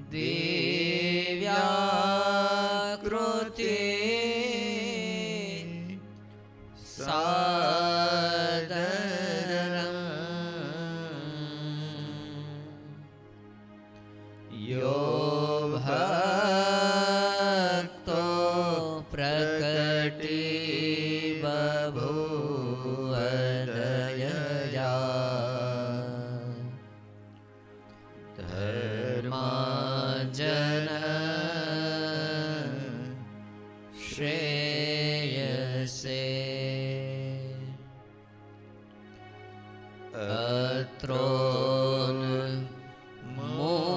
દિવ્યાકૃતિ સાદરં યો ભક્તો પ્રકટી બભૂવ દયયા ધર્માજન શ્રેયસે અત્રોન મૂલયિતોમ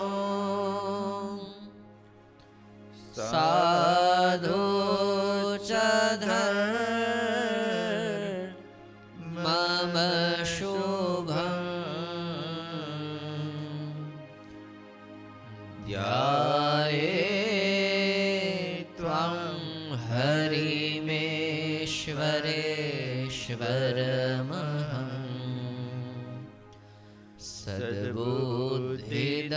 તદ્ધર્મમવિતોમ સાધુ ચ ધર્મમ શુભં ધ્યાયેત્વં હરિમેશ્વરેશ્વરમહં સદ્બુદ્ધિદં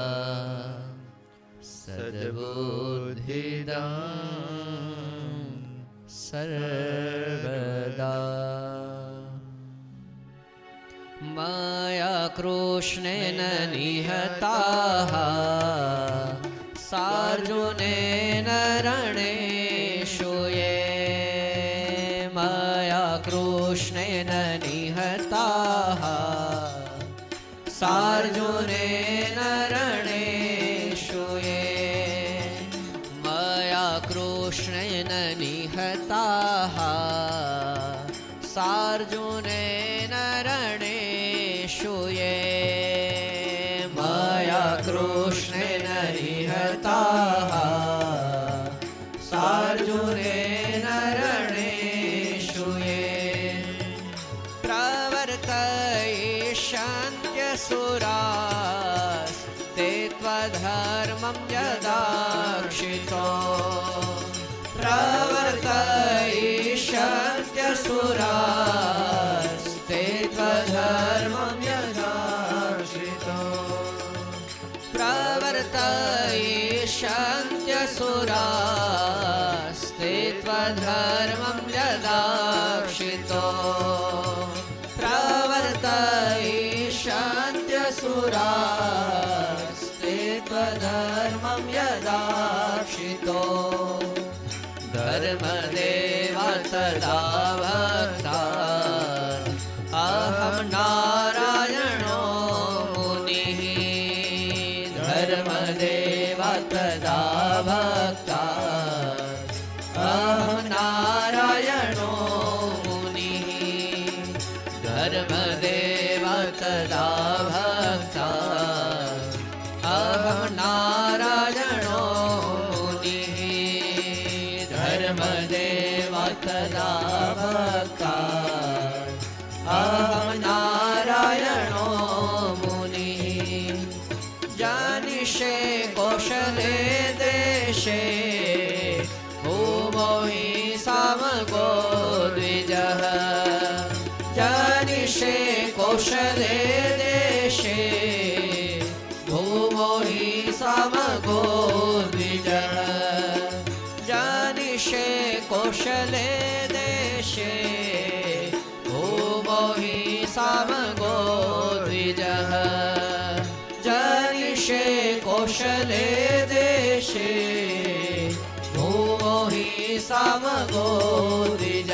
સર્વદા સદ્બુદ્ધિદં સર્વદા મયા કૃષ્ણેન નિહતાઃ સાર્જુનેન રણેષુ યે મયા કૃષ્ણેન નિહતાઃ સાર્જુનેન રણેષુ યે મયા કૃષ્ણેન નિહતાઃ સાર્જુનેન રણેષુ યે મયા કૃષ્ણેન નિહતાઃ સાર્જુનેન રણેષુ યે પ્રવર્તયિષ્યન્ત્યસુરાઃ તે ત્વધર્મં યદાક્ષિતો પ્રવર્તયિષ્યન્ત્યસુરાઃ તે ત્વધર્મં યદાક્ષિતો પ્રવર્તયિષ્યન્ત્યસુરાઃ તે ત્વધર્મં યદાક્ષિતો પ્રવર્તયિષ્યન્ત્યસુરાઃ તે ત્વધર્મં યદાક્ષિતો ધર્મદેવ તદા ભક્તા અહં નારાયણો મુનિઃ ધર્મદેવ તદા ભક્તા અહં નારાયણો મુનિઃ ધર્મદેવ તદા ભક્તા અહં નારાયણો ધર્મદેવ તદા ભક્તા અહં નારાયણો મુનિઃ જાનિષે કૌશલે દેશે ભૂમો હિ સામગો દ્વિજઃ જાનિષે કૌશલે દેશે ભૂમો હિ સામગો દ્વિજઃ જાનિષે કૌશલે દેશે ભૂમો હિ સામગો દ્વિજઃ જાનિષે કૌશલે દેશે ભૂમો હિ સામગો દ્વિજઃ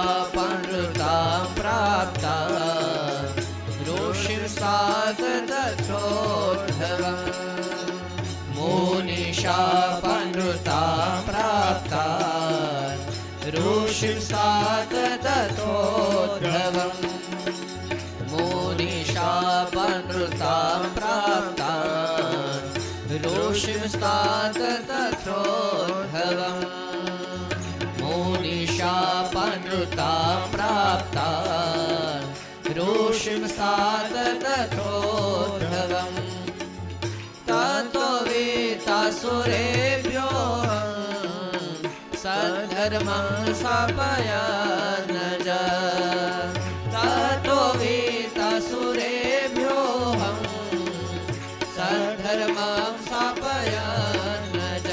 મુનિશાપનૃતાં પ્રાપ્તા ઋષિં સાત તથોર્ધવં મુનિશાપનૃતાં પ્રાપ્તા ઋષિં સાત તથોર્ધવં મુનિશાપનૃતાં પ્રાપ્તા ઋષિં સાત તથોર્ધવં મુનિશાપનૃતાં પ્રાપ્તા ऋषिं सात तथोर्धवम् ततो સુરેભ્યો સધર્મં સ્થાપયન જ તતો વિતસુરેભ્યો સધર્મં સ્થાપયન જ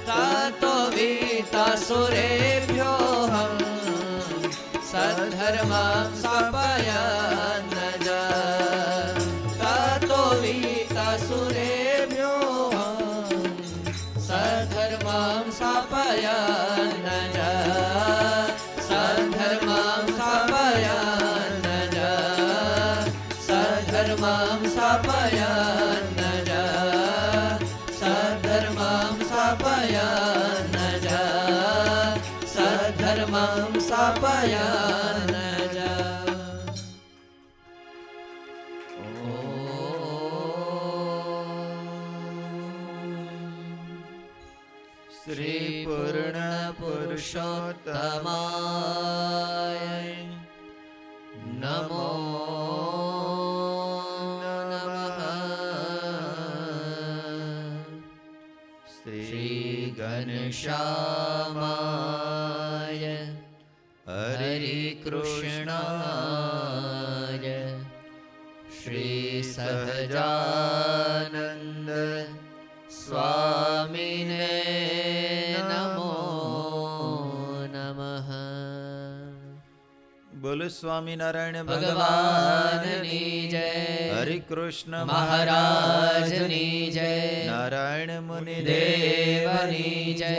તતો વિતસુરેભ્યો સધર્મં સ્થાપયન જ તતો વિતસુરેભ્યો સધર્મં સ્થાપયન જ સધર્મં સ્થાપયન જ સધર્મં સ્થાપયન જ સધર્મં સ્થાપયન જ સધર્મં સ્થાપયન જ શ્રી પૂર્ણ પુરુષોત્તમાય નમો નમઃ શ્રી ઘનશ્યામાય હરિકૃષ્ણાય શ્રી સહજાનંદ સ્વામિને નમો નમઃ. બોલો સ્વામિનારાયણ ભગવાનની જય. હરિકૃષ્ણ મહારાજની જય. નારાયણ મુનિ દેવની જય.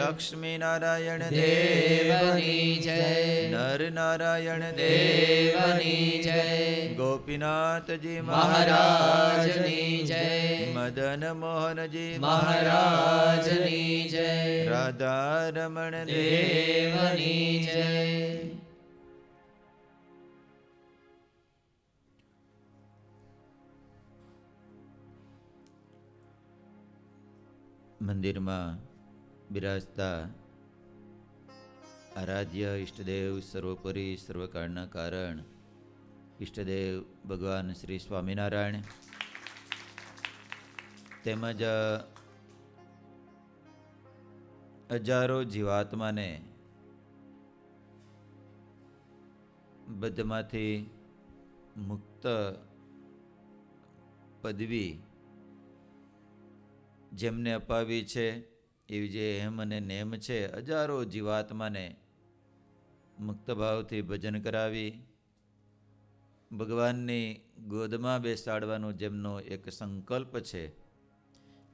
લક્ષ્મી નારાયણ દેવની જય. નર નારાયણ દેવની જય. ગોપીનાથજી મહારાજની જય. મદન મોહનજી મહારાજની જય. રાધા રમણ દેવની જય. મંદિરમાં બિરાજતા આરાધ્ય ઈષ્ટદેવ સર્વોપરી સર્વકાળના કારણ ઈષ્ટદેવ ભગવાન શ્રી સ્વામિનારાયણ તેમજ હજારો જીવાત્માને બધમાંથી મુક્ત પદવી જેમને અપાવી છે એવી જે હેમ અને નેમ છે, હજારો જીવાત્માને મુક્ત ભાવથી ભજન કરાવી ભગવાનની ગોદમાં બેસાડવાનો જેમનો એક સંકલ્પ છે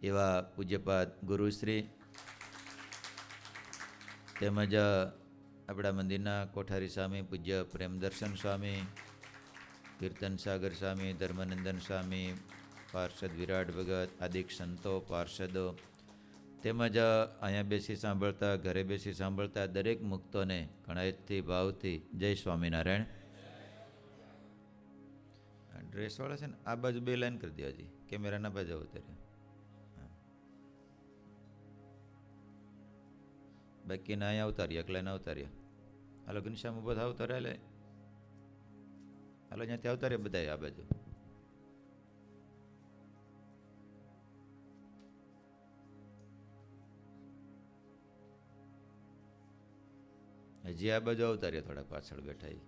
એવા પૂજ્યપાદ ગુરુશ્રી તેમજ આપણા મંદિરના કોઠારી સ્વામી પૂજ્ય પ્રેમદર્શન સ્વામી, કીર્તન સાગર સ્વામી, ધર્મનંદન સ્વામી, પાર્ષદ વિરાટ ભગત આદિક સંતો પાર્ષદો તેમજ અહીંયા બેસી સાંભળતા ઘરે બેસી સાંભળતા દરેક મુક્તોને ઘણાયતથી ભાવથી જય સ્વામિનારાયણ. ડ્રેસવાળા છે ને આ બાજુ બે લાઈન કરી દે, હજી કેમેરાના બાજુ ઉતારે, બાકીના અહીંયા ઉતાર્યા, એક લાઈન ઉતાર્યા. હાલો ઘનશ્યામ ઉભો થાવ ઉતારે, હાલો અહીંયાથી ઉતાર્યા બધા આ બાજુ. હજી આ બાજુ આવતા રહ્યા, થોડા પાછળ બેઠા.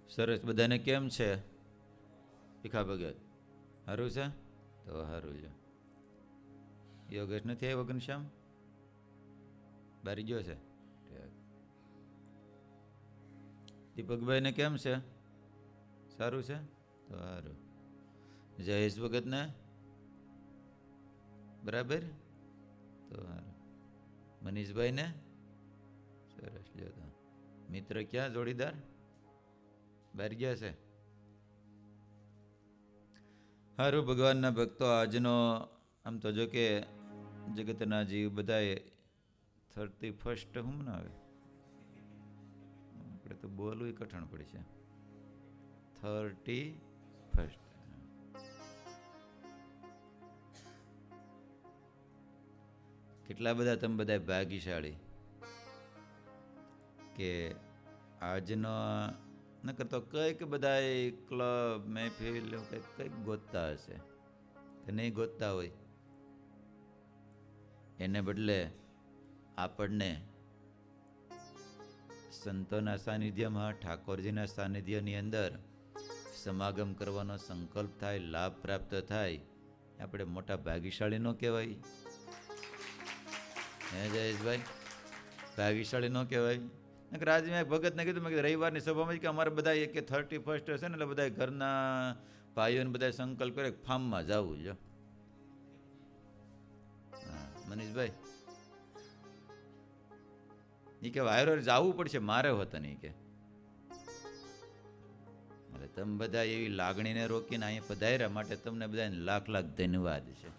સરસ. બધાને કેમ છે? ભીખા ભગત સારું છે? તો સારું છે. યોગેશ નથી આવ્યો? ઘનશ્યામ બારી ગયો છે. દીપકભાઈને કેમ છે? સારું છે? તો સારું. જયેશ ભગતને બરાબર? તો સારું. મનીષભાઈને સરસ. જોતા મિત્ર ક્યાં જોડીદાર બહાર ગયા છે? સારું. ભગવાનના ભક્તો, આજનો આમ તો જો કે જગતના જીવ બધાએ 31st હું મનાવે, આપણે તો બોલવું કઠણ પડશે. 31st કેટલા બધા તમે બધા ભાગ્યશાળી કે આજનો નકર તો કંઈક બધા ક્લબ મહેફિલ કંઈક ગોતતા હશે, તો નહીં ગોતતા હોય. એને બદલે આપણને સંતોના સાનિધ્યમાં, ઠાકોરજીના સાનિધ્યની અંદર સમાગમ કરવાનો સંકલ્પ થાય, લાભ પ્રાપ્ત થાય, આપણે મોટા ભાગ્યશાળી ન કહેવાય? હે જયેશભાઈ, ભાગ્યશાળી ન કહેવાય? નકર આજે મેં ભગતને કીધું, મેં રવિવારની સભામાં કે અમારે બધા કે 31 હશે ને એટલે બધા ઘરના ભાઈઓને બધા સંકલ્પ કરે ફાર્મમાં જવું. જો હા મનીષભાઈ એ કે વાયરો જવું પડશે, મારે હોત નહીં કે. એટલે તમે બધા એવી લાગણીને રોકીને અહીંયા પધાર્યા માટે તમને બધાને લાખ લાખ ધન્યવાદ છે.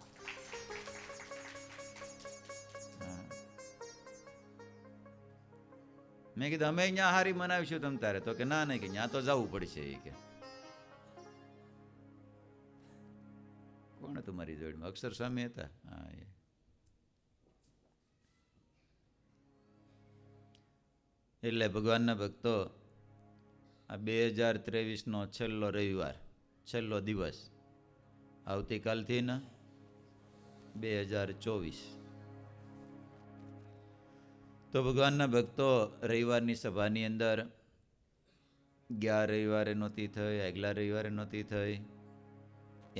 મેં કીધું અમે અહીંયા હારી મનાવીશું તમ તારે, તો કે ના નહીં કે ત્યાં તો જવું પડશે. એ કે કોણ હતું મારી જોડમાં? અક્ષર સ્વામી હતા. હા એટલે ભગવાનના ભક્તો, આ 2023નો છેલ્લો રવિવાર, છેલ્લો દિવસ, આવતીકાલથી ને 2024. તો ભગવાનના ભક્તો રવિવારની સભાની અંદર ગયા રવિવારે નહોતી થઈ, આગલા રવિવારે નહોતી થઈ,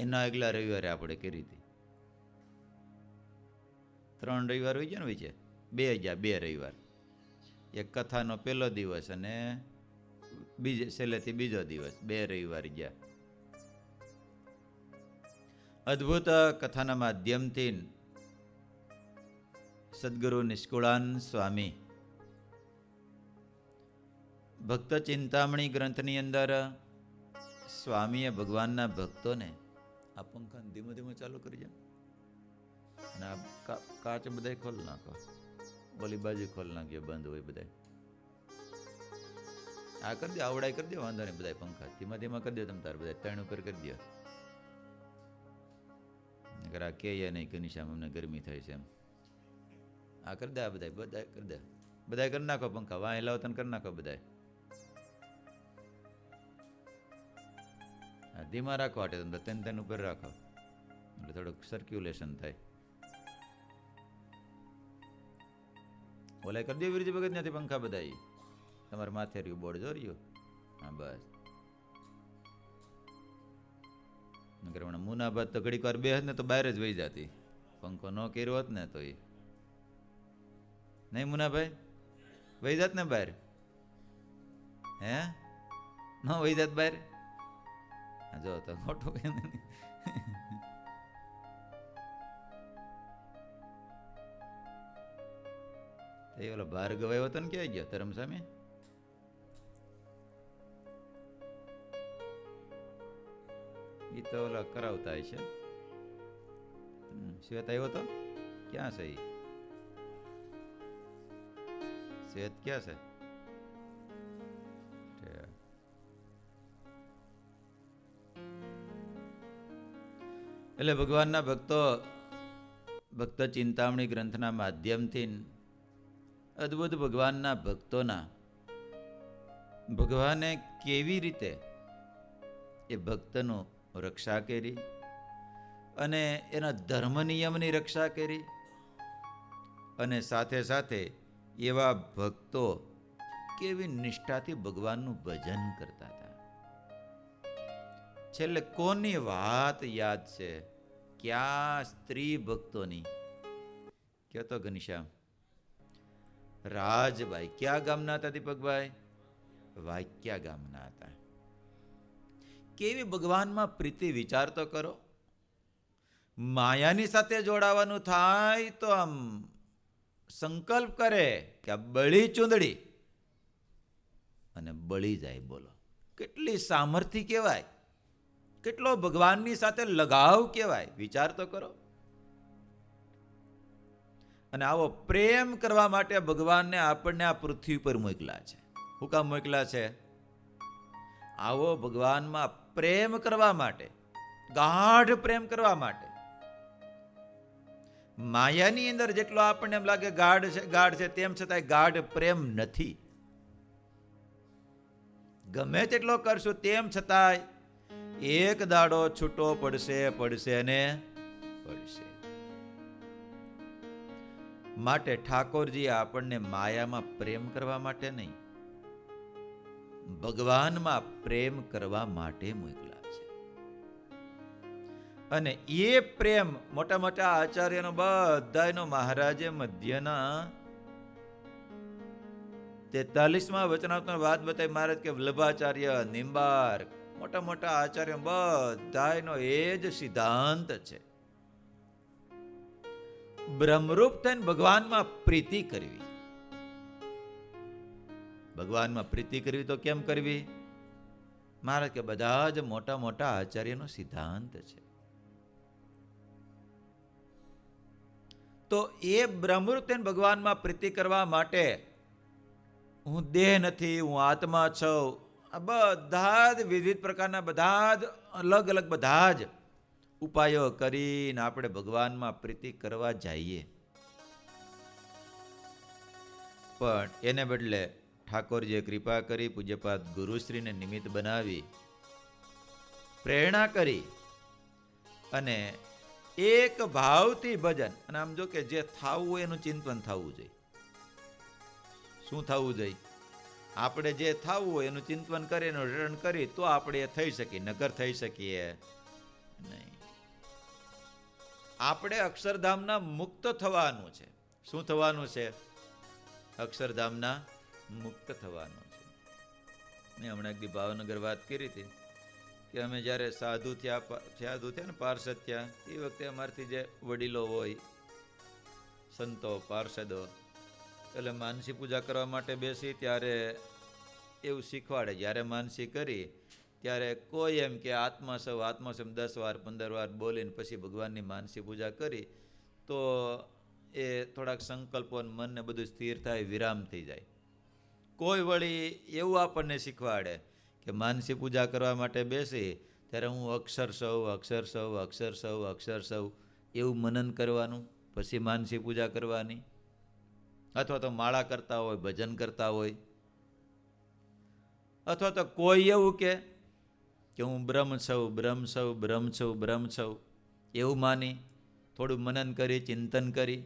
એના આગલા રવિવારે આપણે કરી હતી. 3 રવિવાર હોય છે ને, હોય છે 2 રવિવાર. એક કથાનો પહેલો દિવસ અને છેલ્લેથી બીજો દિવસ, 2 રવિવાર ગયા. અદ્ભુત કથાના માધ્યમથી સદગુરુ નિષ્કુળાન સ્વામી ભક્ત ચિંતામણી ગ્રંથની અંદર સ્વામીએ ભગવાનના ભક્તોને, આ પંખા ધીમે ધીમે ચાલુ કરી જાય અને આ કાચ બધા ખોલ નાખો, ઓલી બાજુ ખોલ નાખજો, બંધ હોય બધા. આ કરી દો, આવડાઈ કરી દો, વાંધો નહીં. બધા પંખા ધીમા ધીમા કરી દો, તમે તાર બધા 3 ઉપર કરી દો. આ કે નહીં કે નિશામ અમને ગરમી થાય છે એમ. આ કરી દે, આ બધા કરી દે, બધા કરી નાખો પંખા, વાહ લાવો તને કરી નાખો બધા. ધીમા રાખો, આટે તમે 3 ઉપર રાખો એટલે થોડુંક સર્ક્યુલેશન થાય. ઓલાય કરી દો વિરજી ભગત, ત્યાંથી પંખા બધા તમારે માથે રહ્યું બોર્ડ જો રહ્યું. હા બસ. નકર હમણાં મુનાબાદ તો ઘડીક વાર બે ને તો બહાર જ વહી જતી, પંખો ન કર્યો હોત ને તો. એ નહીં મુનાભાઈ, વહી જાત ને બહાર? હે ન વહી જાત બહાર? જો તો ખોટું કે એ ઓલો બહાર ગવાયો હતો ને, ક્યાં ગયો ધરમ સામે? એ તો ઓલા કરાવતા છે. શ્વેત આવ્યો તો ક્યાં છે? શ્વેત ક્યાં છે? એટલે ભગવાનના ભક્તો ભક્ત ચિંતામણી ગ્રંથના માધ્યમથી અદ્ભુત ભગવાનના ભક્તોના ભગવાને કેવી રીતે એ ભક્તનું રક્ષા કરી અને એના ધર્મ નિયમની રક્ષા કરી, અને સાથે સાથે એવા ભક્તો કેવી નિષ્ઠાથી ભગવાનનું ભજન કરતા હતા. છેલ્લે કોની વાત યાદ છે? ક્યાં સ્ત્રી ભક્તોની? કયો તો ઘનશ્યામ? રાજભાઈ ક્યાં ગામના હતા? દીપકભાઈ વાક્યા ગામના હતા. કેવી ભગવાનમાં પ્રીતિ, વિચાર તો કરો. માયાની સાથે જોડાવાનું થાય તો આમ સંકલ્પ કરે કે આ બળી ચૂંદડી અને બળી જાય. બોલો કેટલી સામર્થ્ય કહેવાય, કેટલો ભગવાનની સાથે લગાવ કહેવાય. વિચાર તો કરો. અને આવો પ્રેમ કરવા માટે ભગવાનને આપણને આ પૃથ્વી પર મોકલા છે. શું કામ મોકલા છે? આવો ભગવાનમાં પ્રેમ કરવા માટે, ગાઢ પ્રેમ કરવા માટે. માયાની અંદર જેટલો આપણને એમ લાગે ગાઢ છે તેમ છતાં ગાઢ પ્રેમ નથી. ગમે તેટલો કરશું તેમ છતાંય એક દાડો છૂટો પડશે અને પડશે. માટે ઠાકોરજી આપણને માયામાં પ્રેમ કરવા માટે નહીં, ભગવાનમાં પ્રેમ કરવા માટે મોકલા છે. અને એ પ્રેમ મોટા મોટા આચાર્યનો બધાનો મહારાજે મધ્યના 43માં વચનામૃતમાં વાત બતાવી. મહારાજ કે વલ્લભાચાર્ય, નિંબાર્ક, મોટા મોટા આચાર્ય બધાનો એ જ સિદ્ધાંત છે. બ્રહ્મરૂપ થઈને ભગવાનમાં પ્રીતિ કરવી. ભગવાનમાં પ્રીતિ કરવી તો કેમ કરવી? મહારાજ કે બધા જ મોટા મોટા આચાર્યનો સિદ્ધાંત છે. તો એ બ્રહ્મરૂપ થઈને ભગવાનમાં પ્રીતિ કરવા માટે હું દેહ નથી, હું આત્મા છું, આ બધા જ વિવિધ પ્રકારના બધા જ અલગ અલગ બધા જ ઉપાયો કરીને આપણે ભગવાનમાં પ્રીતિ કરવા જઈએ. પણ એને બદલે ઠાકોરજીએ કૃપા કરી, પૂજ્યપાદ ગુરુશ્રીને નિમિત્ત બનાવી, પ્રેરણા કરી અને એક ભાવથી ભજન. અને આમ જો કે જે થવું હોય એનું ચિંતન થવું જોઈએ. શું થવું જોઈએ? આપણે જે થવું હોય એનું ચિંતન કરી, એનું રટણ કરી તો આપણે એ થઈ શકીએ, નકર થઈ શકીએ નહીં. આપણે અક્ષરધામના મુક્ત થવાનું છે. શું થવાનું છે? અક્ષરધામના મુક્ત થવાનું છે. મેં હમણાં એક દી ભાવનગર વાત કરી હતી કે અમે જ્યારે સાધુ થયા ને પાર્ષદ થયા, એ વખતે અમારાથી જે વડીલો હોય, સંતો, પાર્ષદો, એટલે માનસી પૂજા કરવા માટે બેસી ત્યારે એવું શીખવાડે. જ્યારે માનસી કરી ત્યારે કોઈ એમ કે આત્માસવ 10 વાર 15 વાર બોલીને પછી ભગવાનની માનસી પૂજા કરી તો એ થોડાક સંકલ્પો મનને બધું સ્થિર થાય, વિરામ થઈ જાય. કોઈ વળી એવું આપણને શીખવાડે કે માનસી પૂજા કરવા માટે બેસી ત્યારે હું અક્ષર સૌ એવું મનન કરવાનું, પછી માનસી પૂજા કરવાની. અથવા તો માળા કરતા હોય, ભજન કરતા હોય, અથવા તો કોઈ એવું કે હું બ્રહ્મ છું એવું માની થોડું મનન કરી, ચિંતન કરી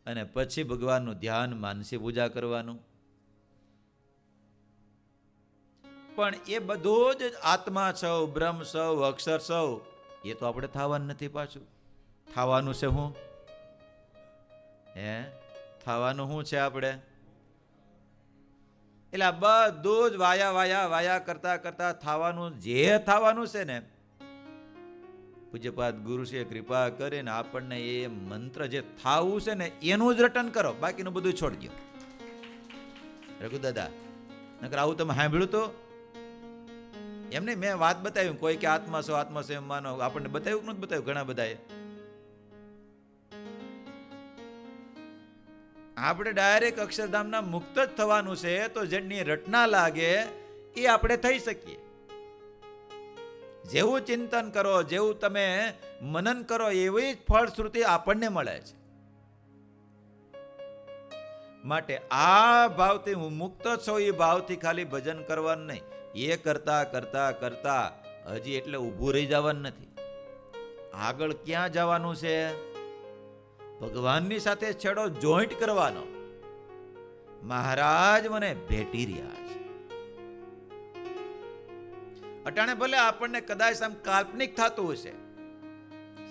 અને પછી ભગવાનનું ધ્યાન, માનસી પૂજા કરવાનું. પણ એ બધું જ આત્મા સૌ, બ્રહ્મ સૌ, અક્ષર સૌ, એ તો આપણે થવાનું નથી. પાછું થવાનું છે હું થવાનું શું છે આપણે? એટલે આ બધું જ વાયા કરતા થવાનું, જે થવાનું છે ને, પૂજ્યપાદ ગુરુશ્રીએ કૃપા કરીને આપણને એ મંત્ર જે થાવું છે ને એનું જ રટન કરો, બાકીનું બધું છોડી દો. રઘુ દાદા, નકર આવું તમે સાંભળ્યું તો એમને મેં વાત બતાવી. કોઈ કે આત્મા છો એમ માનો, આપણને બતાવ્યું કે નથી બતાવ્યું? ઘણા બધાએ. આપણે ડાયરેક્ટ અક્ષરધામના મુક્ત જ થવાનું છે. તો જેની રટના લાગે એ આપણે થઈ શકીએ. જેવું ચિંતન કરો, જેવું તમે મનન કરો, એવી જ ફળશ્રુતિ આપણને મળે છે. માટે આ ભાવથી હું મુક્ત છું, એ ભાવથી ખાલી ભજન કરવાનું નહીં. એ કરતા હજી એટલે ઊભું રહી જવાનું નથી. આગળ ક્યાં જવાનું છે? ભગવાનની સાથે છેડો જોઈન્ટ કરવાનો. મહારાજ મને ભેટી રહ્યા છે. અટાણે ભલે આપણને કદાચ આમ કાલ્પનિક થતું હશે,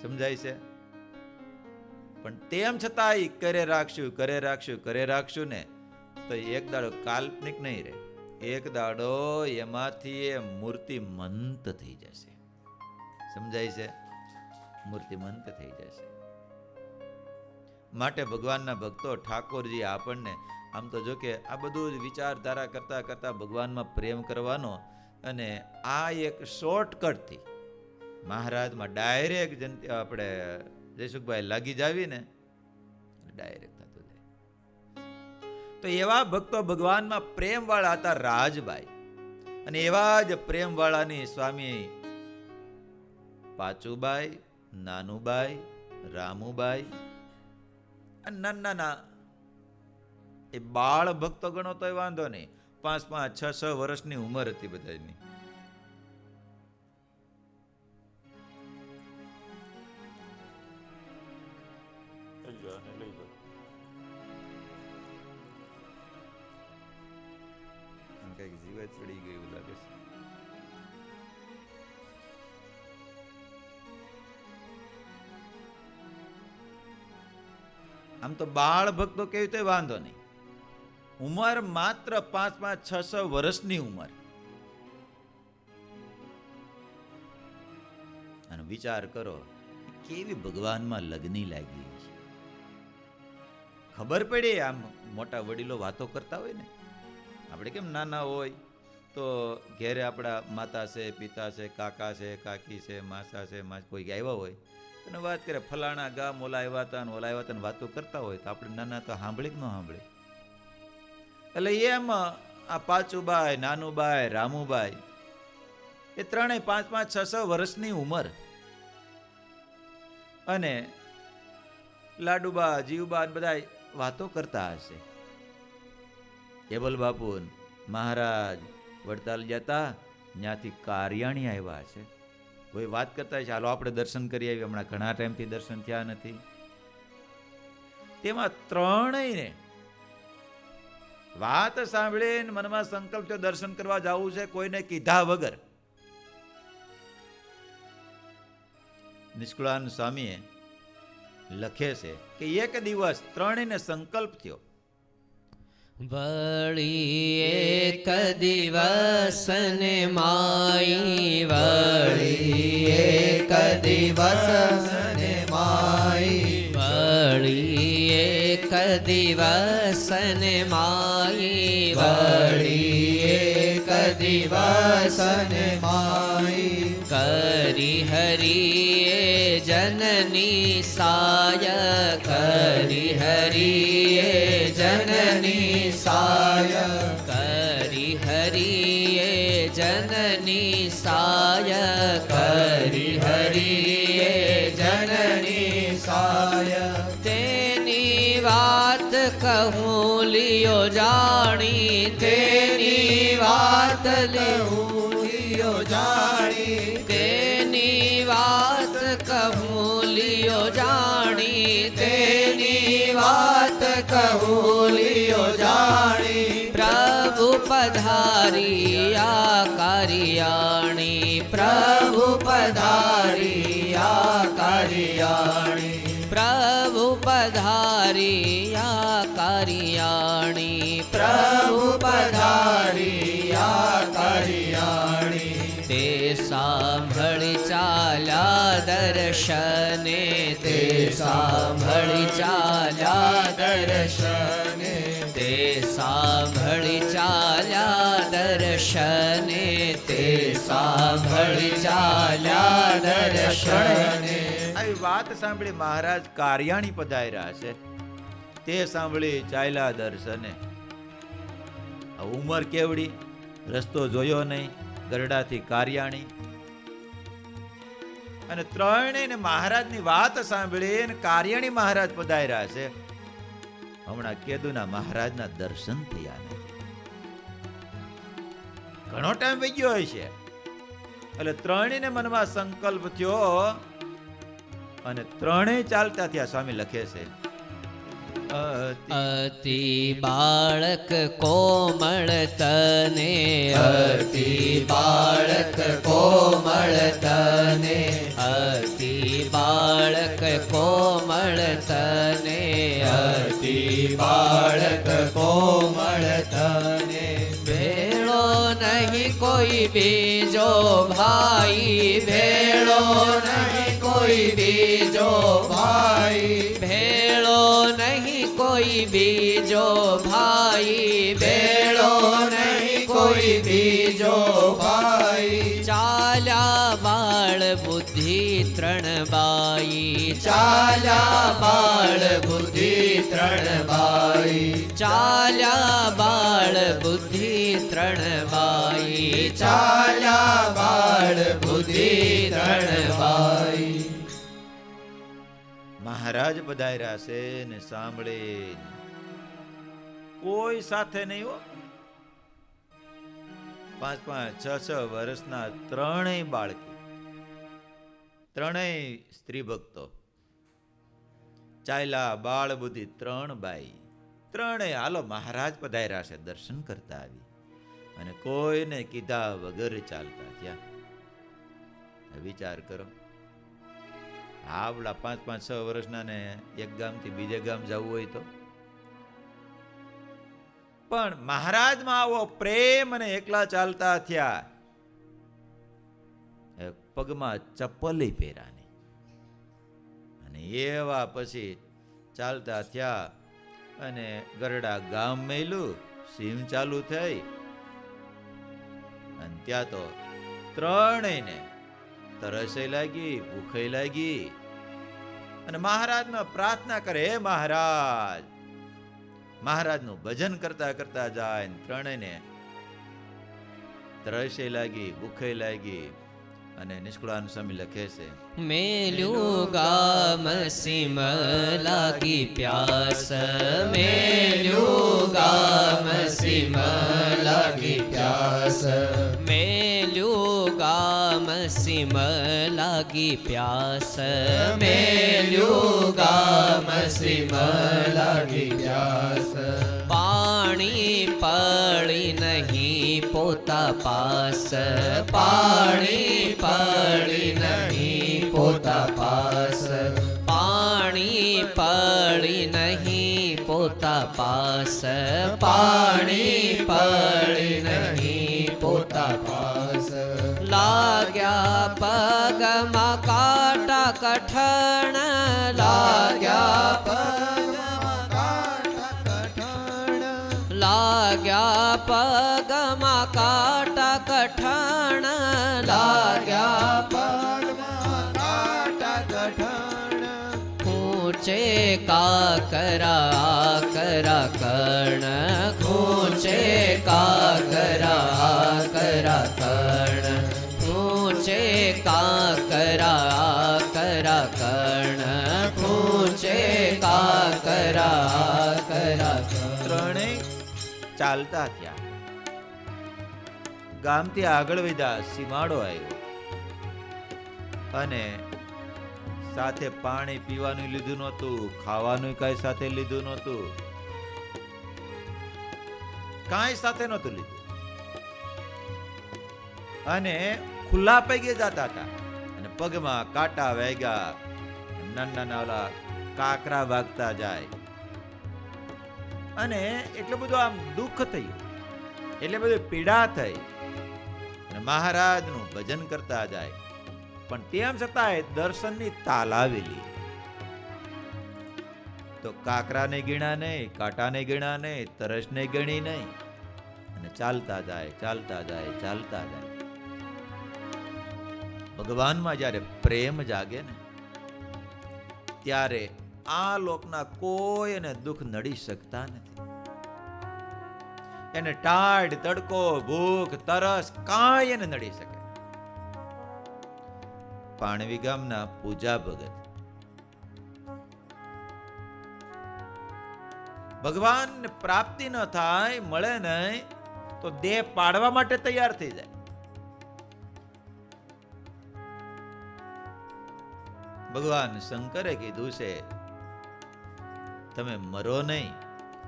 સમજાય છે, પણ તેમ છતાં કરે રાખશું ને તો એક દાડો કાલ્પનિક નહીં રહે. એક દાડો એમાંથી એ મૂર્તિમંત થઈ જશે. સમજાય છે? મૂર્તિમંત થઈ જશે. માટે ભગવાનના ભક્તો, ઠાકોરજી આપણને આમ તો જો કે આ બધું જ વિચારધારા કરતા ભગવાનમાં પ્રેમ કરવાનો, અને આ એક શોર્ટકટથી મહારાજમાં ડાયરેક્ટ આપણે જયસુખભાઈ લાગી જાવી ને ડાયરેક્ટ થતું જાય. તો એવા ભક્તો ભગવાનમાં પ્રેમ વાળા હતા રાજબાઈ, અને એવા જ પ્રેમ વાળાની સ્વામી પાચુબાઈ, નાનુબાઈ, રામુબાઈ, નાના એ બાળ ભક્તો ગણો તોય વાંધો નહીં, 5 6 વર્ષની ઉંમર હતી બધાની. કઈક જીવાત ચડી ગયું લાગે છે. આમ તો બાળ ભક્તો કેવી તો વાંધો નહીં, ઉંમર માત્ર 5 6 વર્ષની ઉંમર. અને વિચાર કરો કેવી ભગવાનમાં લગ્ની લાગી છે. ખબર પડી આમ મોટા વડીલો વાતો કરતા હોય ને, આપણે કેમ નાના હોય તો ઘેરે આપણા માતા છે, પિતા છે, કાકા છે, કાકી છે, માસા છે, કોઈ આવ્યા હોય અને વાત કરે ફલાણા ગામ ઓલા આવ્યા હતા ને ઓલા આવ્યા હતા ને વાતો કરતા હોય તો આપણે નાના તો સાંભળી કે ન સાંભળી. એટલે એમ આ પાચુબાઈ, નાનુબાઈ, રામુબાઈ એ ત્રણેય 5 6 વર્ષની ઉંમર. અને લાડુબા, જીવબા બધા વાતો કરતા હશે. કેબલ બાપુ મહારાજ વડતાલ જતા ત્યાંથી કારિયાણી આવ્યા છે, કોઈ વાત કરતા છે, હાલો આપણે દર્શન કરી આવીએ, હમણાં ઘણા ટાઈમથી દર્શન થયા નથી. તેમાં ત્રણેયને વાત સાંભળીને મનમાં સંકલ્પ થયો દર્શન કરવા જવું છે, કોઈને કીધા વગર. નિષ્કુળાનંદ સ્વામીએ લખે છે કે એક દિવસ ત્રણેયને સંકલ્પ થયો, વળી એક દિવસ ને માઈ, વળી એક દિવસ ને માઈ, વળી એક દિવસ ને માઈ, વળી એક દિવસ ને માઈ, કરી હરિએ જનની સાય, કરી હરિએ જનની સાય, કરી હરિએ જનની સાય, કરી હરિએ જનની સાય. તેની વાત કહું લિયો જાણી, તેની વાત કહું લિયો જાણી, તેની વાત કહું લિયો જાણી, તેની વાત કહું લિયો જાણી. પ્રભુ પધારી આ કારિયાણી, પ્રભુ પધારી આ કારિયાણી, પ્રભુ પધારી આ કારિયાણી, પ્રભુ પધારી આ કારિયાણી. તે સાંભળી ચાલ્યા દર્શને, તે સાંભળી ચાલ્યા દર્શને, તે સાંભળી ચાલ્યા દર્શને, તે સાંભળી ચાલ્યા દર્શને. આવી વાત સાંભળી મહારાજ કારિયાણી પધાર્યા છે, તે સાંભળી ચાલ્યા દર્શને. ઉંમર કેવડી, રસ્તો જોયો નહીં, ગરડાથી કારિયાણી. અને ત્રણેયને મહારાજની વાત સાંભળીને કારિયાણી મહારાજ પધાર્યા છે. હમણાં કેદુના મહારાજના દર્શન થયા નથી, ઘણો ટાઈમ વહી ગયો હોય છે. એટલે ત્રણેયને મનમાં સંકલ્પ થયો અને ત્રણેય ચાલતા થયા. સ્વામી લખે છે, અતિ બાળક કોમળ તને, અતિ બાળક કોમળ તને, અતિ બાળક કોમળ તને, અતિ બાળક કોમળ તને. ભેળો નહીં કોઈ બીજો ભાઈ, ભેળો નહીં કોઈ બીજો ભાઈ, ભેળો નહીં કોઈ બીજો ભાઈ, ભેળો નહીં કોઈ બીજો ભાઈ. ચાલ્યા બાળ બુદ્ધિ ત્રણ બાઈ, ચાલ્યા બાળ બુદ્ધિ ત્રણ બાઈ, ચાલ્યા બાળ બુદ્ધિ ત્રણ બાઈ, ચાલ્યા બાળ બુદ્ધિ ત્રણ બાઈ. મહારાજ પધાર્યા છે ને સાંભળે કોઈ સાથે નહીં હો. 5 6 વર્ષના ત્રણેય બાળકી, ત્રણેય સ્ત્રી ભક્તો, ચાયલા બાળ બુદ્ધિ 3 બાઈ, ત્રણેય હાલો મહારાજ પધાર્યા છે દર્શન કરતા આવી, અને કોઈને કીધા વગર ચાલતા ત્યાં. વિચાર કરો, આવડા 5 6 વર્ષના ને એક ગામથી બીજે ગામ જવું હોય તો, પણ મહારાજમાં આવો પ્રેમ અને એકલા ચાલતા થયા. પગમાં ચપ્પલી પહેરાની અને એવા પછી ચાલતા થયા, અને ગરડા ગામ મેલું, સીમ ચાલુ થઈ, અને ત્યાં તો ત્રણેયને તરસે લાગી, ભૂખે લાગી, અને મહારાજને પ્રાર્થના કરે, હે મહારાજ. મહારાજનું ભજન કરતા કરતા જાય, ત્રણેયને તરસે લાગી, ભૂખે લાગી, અને નિષ્કુળાનંદ સ્વામી લખે છે, મેલ્યું ગામ સીમ લાગી પ્યાસ, મેલ્યું ગામ સીમ લાગી પ્યાસ, મેલ્યું ગામ સીમ લાગી પ્યાસ, મેલ્યું ગામ સીમ લાગી પ્યાસ, પાણી પડી નહીં પોતા પાસ, પાણી પડી નહીં પોતા પાસ, પાણી પડી નહીં પોતા પાસ, પાણી પડી નહીં પોતા પાસ, લાગ્યા પગમાં કાંટા કઠણ, લાગ્યા પગમાં કાંટા કઠણ, લાગ્યા પગમાં કાંટા કઠણ, લાગ્યા પગમાં કાંટા કઠણ, ખૂંચે કાકરા કરા કર્ણ, ખૂંચે કાકરા કરા કર્ણ, ખૂંચે કાકરા કરા કર્ણ, ખૂંચે કાકરા કરા કર્ણ. ત્રણેય ચાલતા થયા, ગામથી આગળ વધ્યા, સીમાડો આવ્યો, અને સાથે પાણી પીવાનું લીધું નહોતું, ખાવાનું કઈ સાથે લીધું નહોતું, કાંઈ સાથે નહોતું લીધું, અને ખુલ્લા પગે જતા હતા, અને પગમાં કાંટા વાગ્યા, નાના નાના ઓલા કાકરા વાગતા જાય, અને એટલું બધું આમ દુઃખ થયું, એટલે બધી પીડા થઈ, અને મહારાજનું ભજન કરતા જાય, પણ તેમ છતાંય દર્શનની તાલાવેલી. તો કાકરાને ગીણા નહીં, કાંટાને ગીણા નહીં, તરસને ગણી નહીં, અને ચાલતા જાય, ચાલતા જાય, ચાલતા જાય. ભગવાનમાં જ્યારે પ્રેમ જાગે ને, ત્યારે આ લોકના કોઈ એને દુઃખ નડી શકતા નથી. એને ટાઢ, તડકો, ભૂખ, તરસ કાંઈ એને નડી શકે. પાણવી ગામના પૂજા ભગત ભગવાન પ્રાપ્તિ ન થાય, મળે નહીં, તો દેહ પાડવા માટે તૈયાર થઈ જાય. ભગવાન શંકરે કીધું છે, તમે મરો નહીં,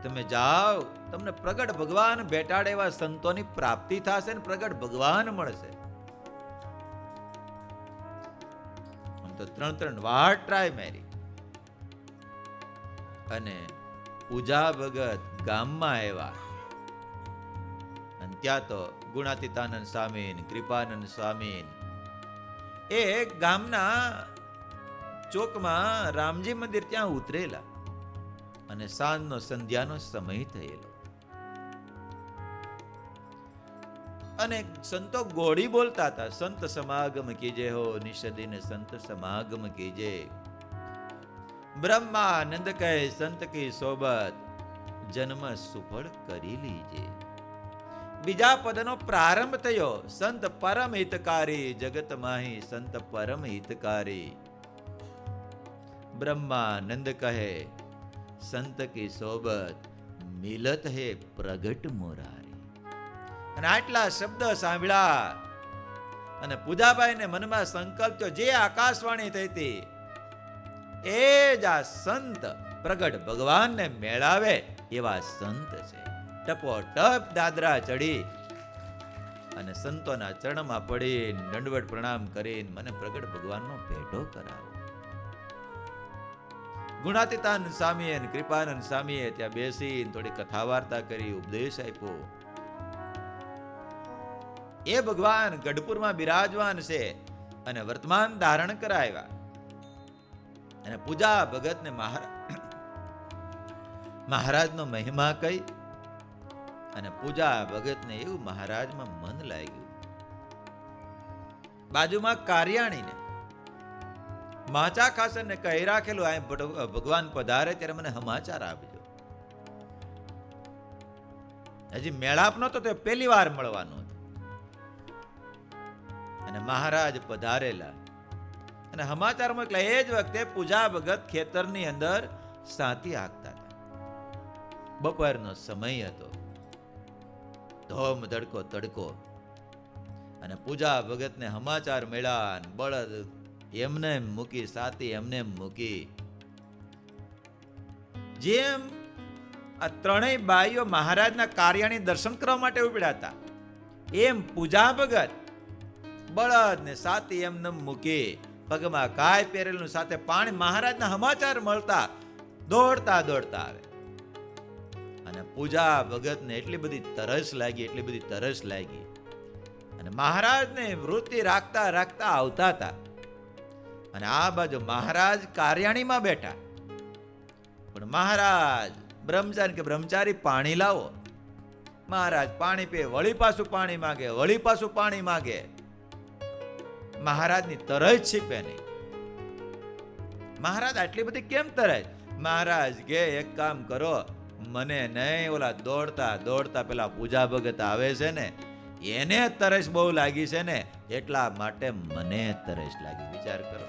તમે જાઓ, તમને પ્રગટ ભગવાન બેટાડે એવા સંતોની પ્રાપ્તિ થશે ને પ્રગટ ભગવાન મળશે. આમ તો 3 વાર ટ્રાય મારી, અને પૂજા ભગત ગામમાં આવ્યા, અને ત્યાં તો ગુણાતીતાનંદ સ્વામી, કૃપાનંદ સ્વામી એ ગામના ચોકમાં રામજી મંદિર ત્યાં ઉતરેલા, અને સાંજનો સંધ્યાનો સમય થયેલો, અને સંતો ગોળી બોલતા હતા, સંત સમાગમ કીજે હો નિષદિન, સંત સમાગમ કીજે. બ્રહ્માનંદ કહે સંત કી સોબત, જન્મ સુફળ કરી લીજે. બીજા પદનો પ્રારંભ થયો, સંત પરમ હિતકારી, જગત માહી સંત પરમ હિતકારી. બ્રહ્માનંદ કહે સંત કી સોબત, મિલત હે પ્રગટ મોરારી. અને આટલા શબ્દ સાંભળ્યા અને પૂજાબાઈને મનમાં સંકલ્પ થયો, જે આકાશવાણી થઈ હતી એ જ આ સંત પ્રગટ ભગવાનને મેળાવે એવા સંત છે. ટપોટપ દાદરા ચડી અને સંતોના ચરણમાં પડી દંડવત પ્રણામ કરીને મને પ્રગટ ભગવાનનો ભેટો કરાવો. ગુણાતીતાનંદ સ્વામીએ અને કૃપાનંદ સ્વામીએ ત્યાં બેસીને થોડી કથા વાર્તા કરી, ઉપદેશ આપ્યો. એ ભગવાન ગઢપુરમાં બિરાજમાન છે અને વર્તમાન ધારણ કરાવ્યા. અને પૂજા ભગતને મહારાજનો મહિમા કહી અને પૂજા ભગતને એવું મહારાજમાં મન લાગ્યું. બાજુમાં કાર્યાણીને માચા ખાસરને કહી રાખેલું, આ ભગવાન પધારે ત્યારે મને સમાચાર આપજો. હજી મેળાપ નતો તો પહેલી વાર મળવાનો હતો અને મહારાજ પધારેલા અને સમાચાર મોકલા. એ જ વખતે પૂજા ભગત ખેતરની અંદર સાતી હાંકતા હતા. બપોરનો સમય હતો, ધોમ ધડકો તડકો, અને પૂજા ભગતને સમાચાર મળ્યા. બળદ એમને મૂકી, સાતી એમને મૂકી. જેમ આ ત્રણેય બાઈઓ મહારાજના કાર્યાણી દર્શન કરવા માટે ઉપડ્યા હતા, એમ પૂજા ભગત બળદ ને સાતી એમને મૂકી, પગમાં કાય પહેરેલું, સાથે પાણી, મહારાજના સમાચાર મળતા દોડતા દોડતા આવે. અને પૂજા ભગતને એટલી બધી તરસ લાગી, એટલી બધી તરસ લાગી, અને મહારાજને વૃત્તિ રાખતા રાખતા આવતા હતા. અને આ બાજુ મહારાજ કાર્યાણીમાં બેઠા, પણ મહારાજ બ્રહ્મચારી કે બ્રહ્મચારી પાણી લાવો. મહારાજ પાણી પીએ, વળી પાછું પાણી માગે, વળી પાછું પાણી માગે. મહારાજની તરસ છીપે નહીં. મહારાજ આટલી બધી કેમ તરસ? મહારાજ કે એક કામ કરો, મને નહીં, ઓલા દોડતા દોડતા પેલા પૂજા ભગત આવે છે ને એને તરસ બહુ લાગી છે ને, એટલા માટે મને તરસ લાગી. વિચાર કરો.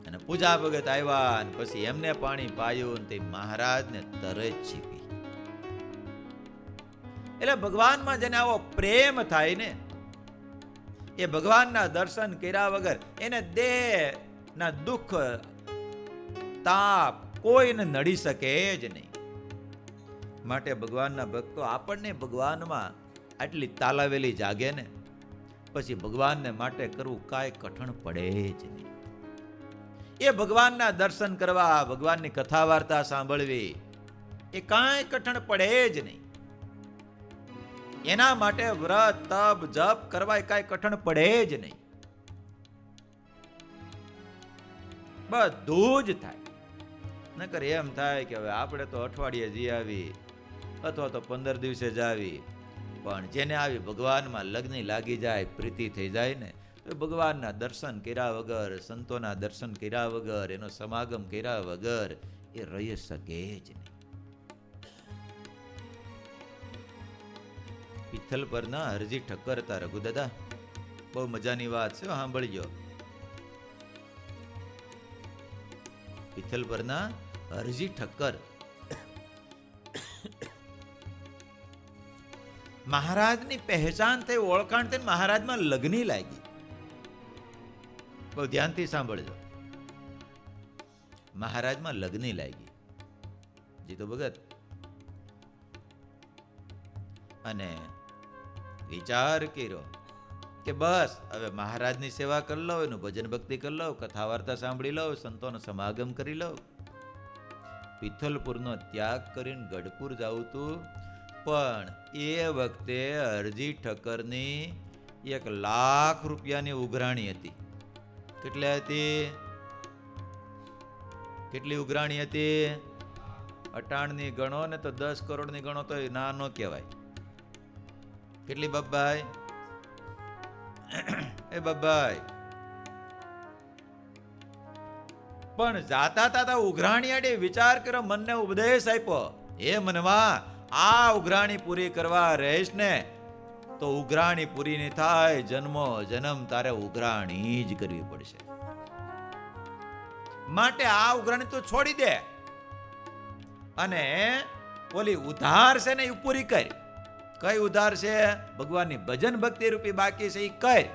અને પૂજા ભગત આવ્યા અને પછી એમને પાણી પાયું, તે મહારાજને તરસ છીપી. એટલે ભગવાનમાં જેને આવો પ્રેમ થાય ને, એ ભગવાનના દર્શન કર્યા વગર એને દેહના દુઃખ તાપ કોઈને નડી શકે જ નહીં. માટે ભગવાનના ભક્તો આપણને ભગવાનમાં આટલી તાલાવેલી જાગે ને, પછી ભગવાનને માટે કરવું કાંઈ કઠણ પડે જ નહીં. એ ભગવાનના દર્શન કરવા, ભગવાનની કથા વાર્તા સાંભળવી એ કાંઈ કઠણ પડે જ નહીં. એના માટે વ્રત તપ જપ કરવા એ કાંઈ કઠણ પડે જ નહીં. બધું જ થાય. નકર એમ થાય કે હવે આપણે તો અઠવાડિયે જઈ આવી અથવા તો 15 દિવસે જ આવી, પણ જેને આવી ભગવાનમાં લગ્ન લાગી જાય, પ્રીતિ થઈ જાય ને, તો ભગવાનના દર્શન કર્યા વગર, સંતોના દર્શન કર્યા વગર, એનો સમાગમ કર્યા વગર એ રહી શકે જ નહીં. પિથલ પરના હરજી ઠક્કર હતા. રઘુ દાદા, બહુ મજાની વાત છે, સાંભળજો. પિથલ પરના હરજી ઠક્કર મહારાજની પહેચાન થઈ, ઓળખાણ થઈ, મહારાજમાં લગ્ની લાગી. બહુ ધ્યાનથી સાંભળજો. મહારાજમાં લગ્ની લાગી જીતો ભગત. અને વિચાર કર્યો કે બસ હવે મહારાજની સેવા કરી લો, એનું ભજન ભક્તિ કરી લો, કથા વાર્તા સાંભળી લો, સંતોનો સમાગમ કરી લો. પિથલપુરનો ત્યાગ કરીને ગઢપુર જાવું તું, પણ એ વખતે હરજી ઠક્કરની 1 લાખ રૂપિયાની ઉઘરાણી હતી. કેટલી હતી? કેટલી ઉઘરાણી હતી? 58ની ગણો ને તો 10 કરોડની ગણો તો ના ન કહેવાય. કેટલી બાબાઈ? એ બાબાઈ, પણ જાતા તાતા ઉઘરાણી આડે વિચાર કરો, મનને ઉપદેશ આપ્યો, એ મનવા આ ઉઘરાણી પૂરી કરવા રહીશ ને તો ઉઘરાણી પૂરી નહીં થાય, જન્મો જન્મ તારે ઉઘરાણી જ કરવી પડશે. માટે આ ઉઘરાણી તું છોડી દે અને ઓલી ઉધાર છે ને એ પૂરી કર. કઈ ઉધાર છે? ભગવાનની ભજન ભક્તિ રૂપી બાકી છે એ કર,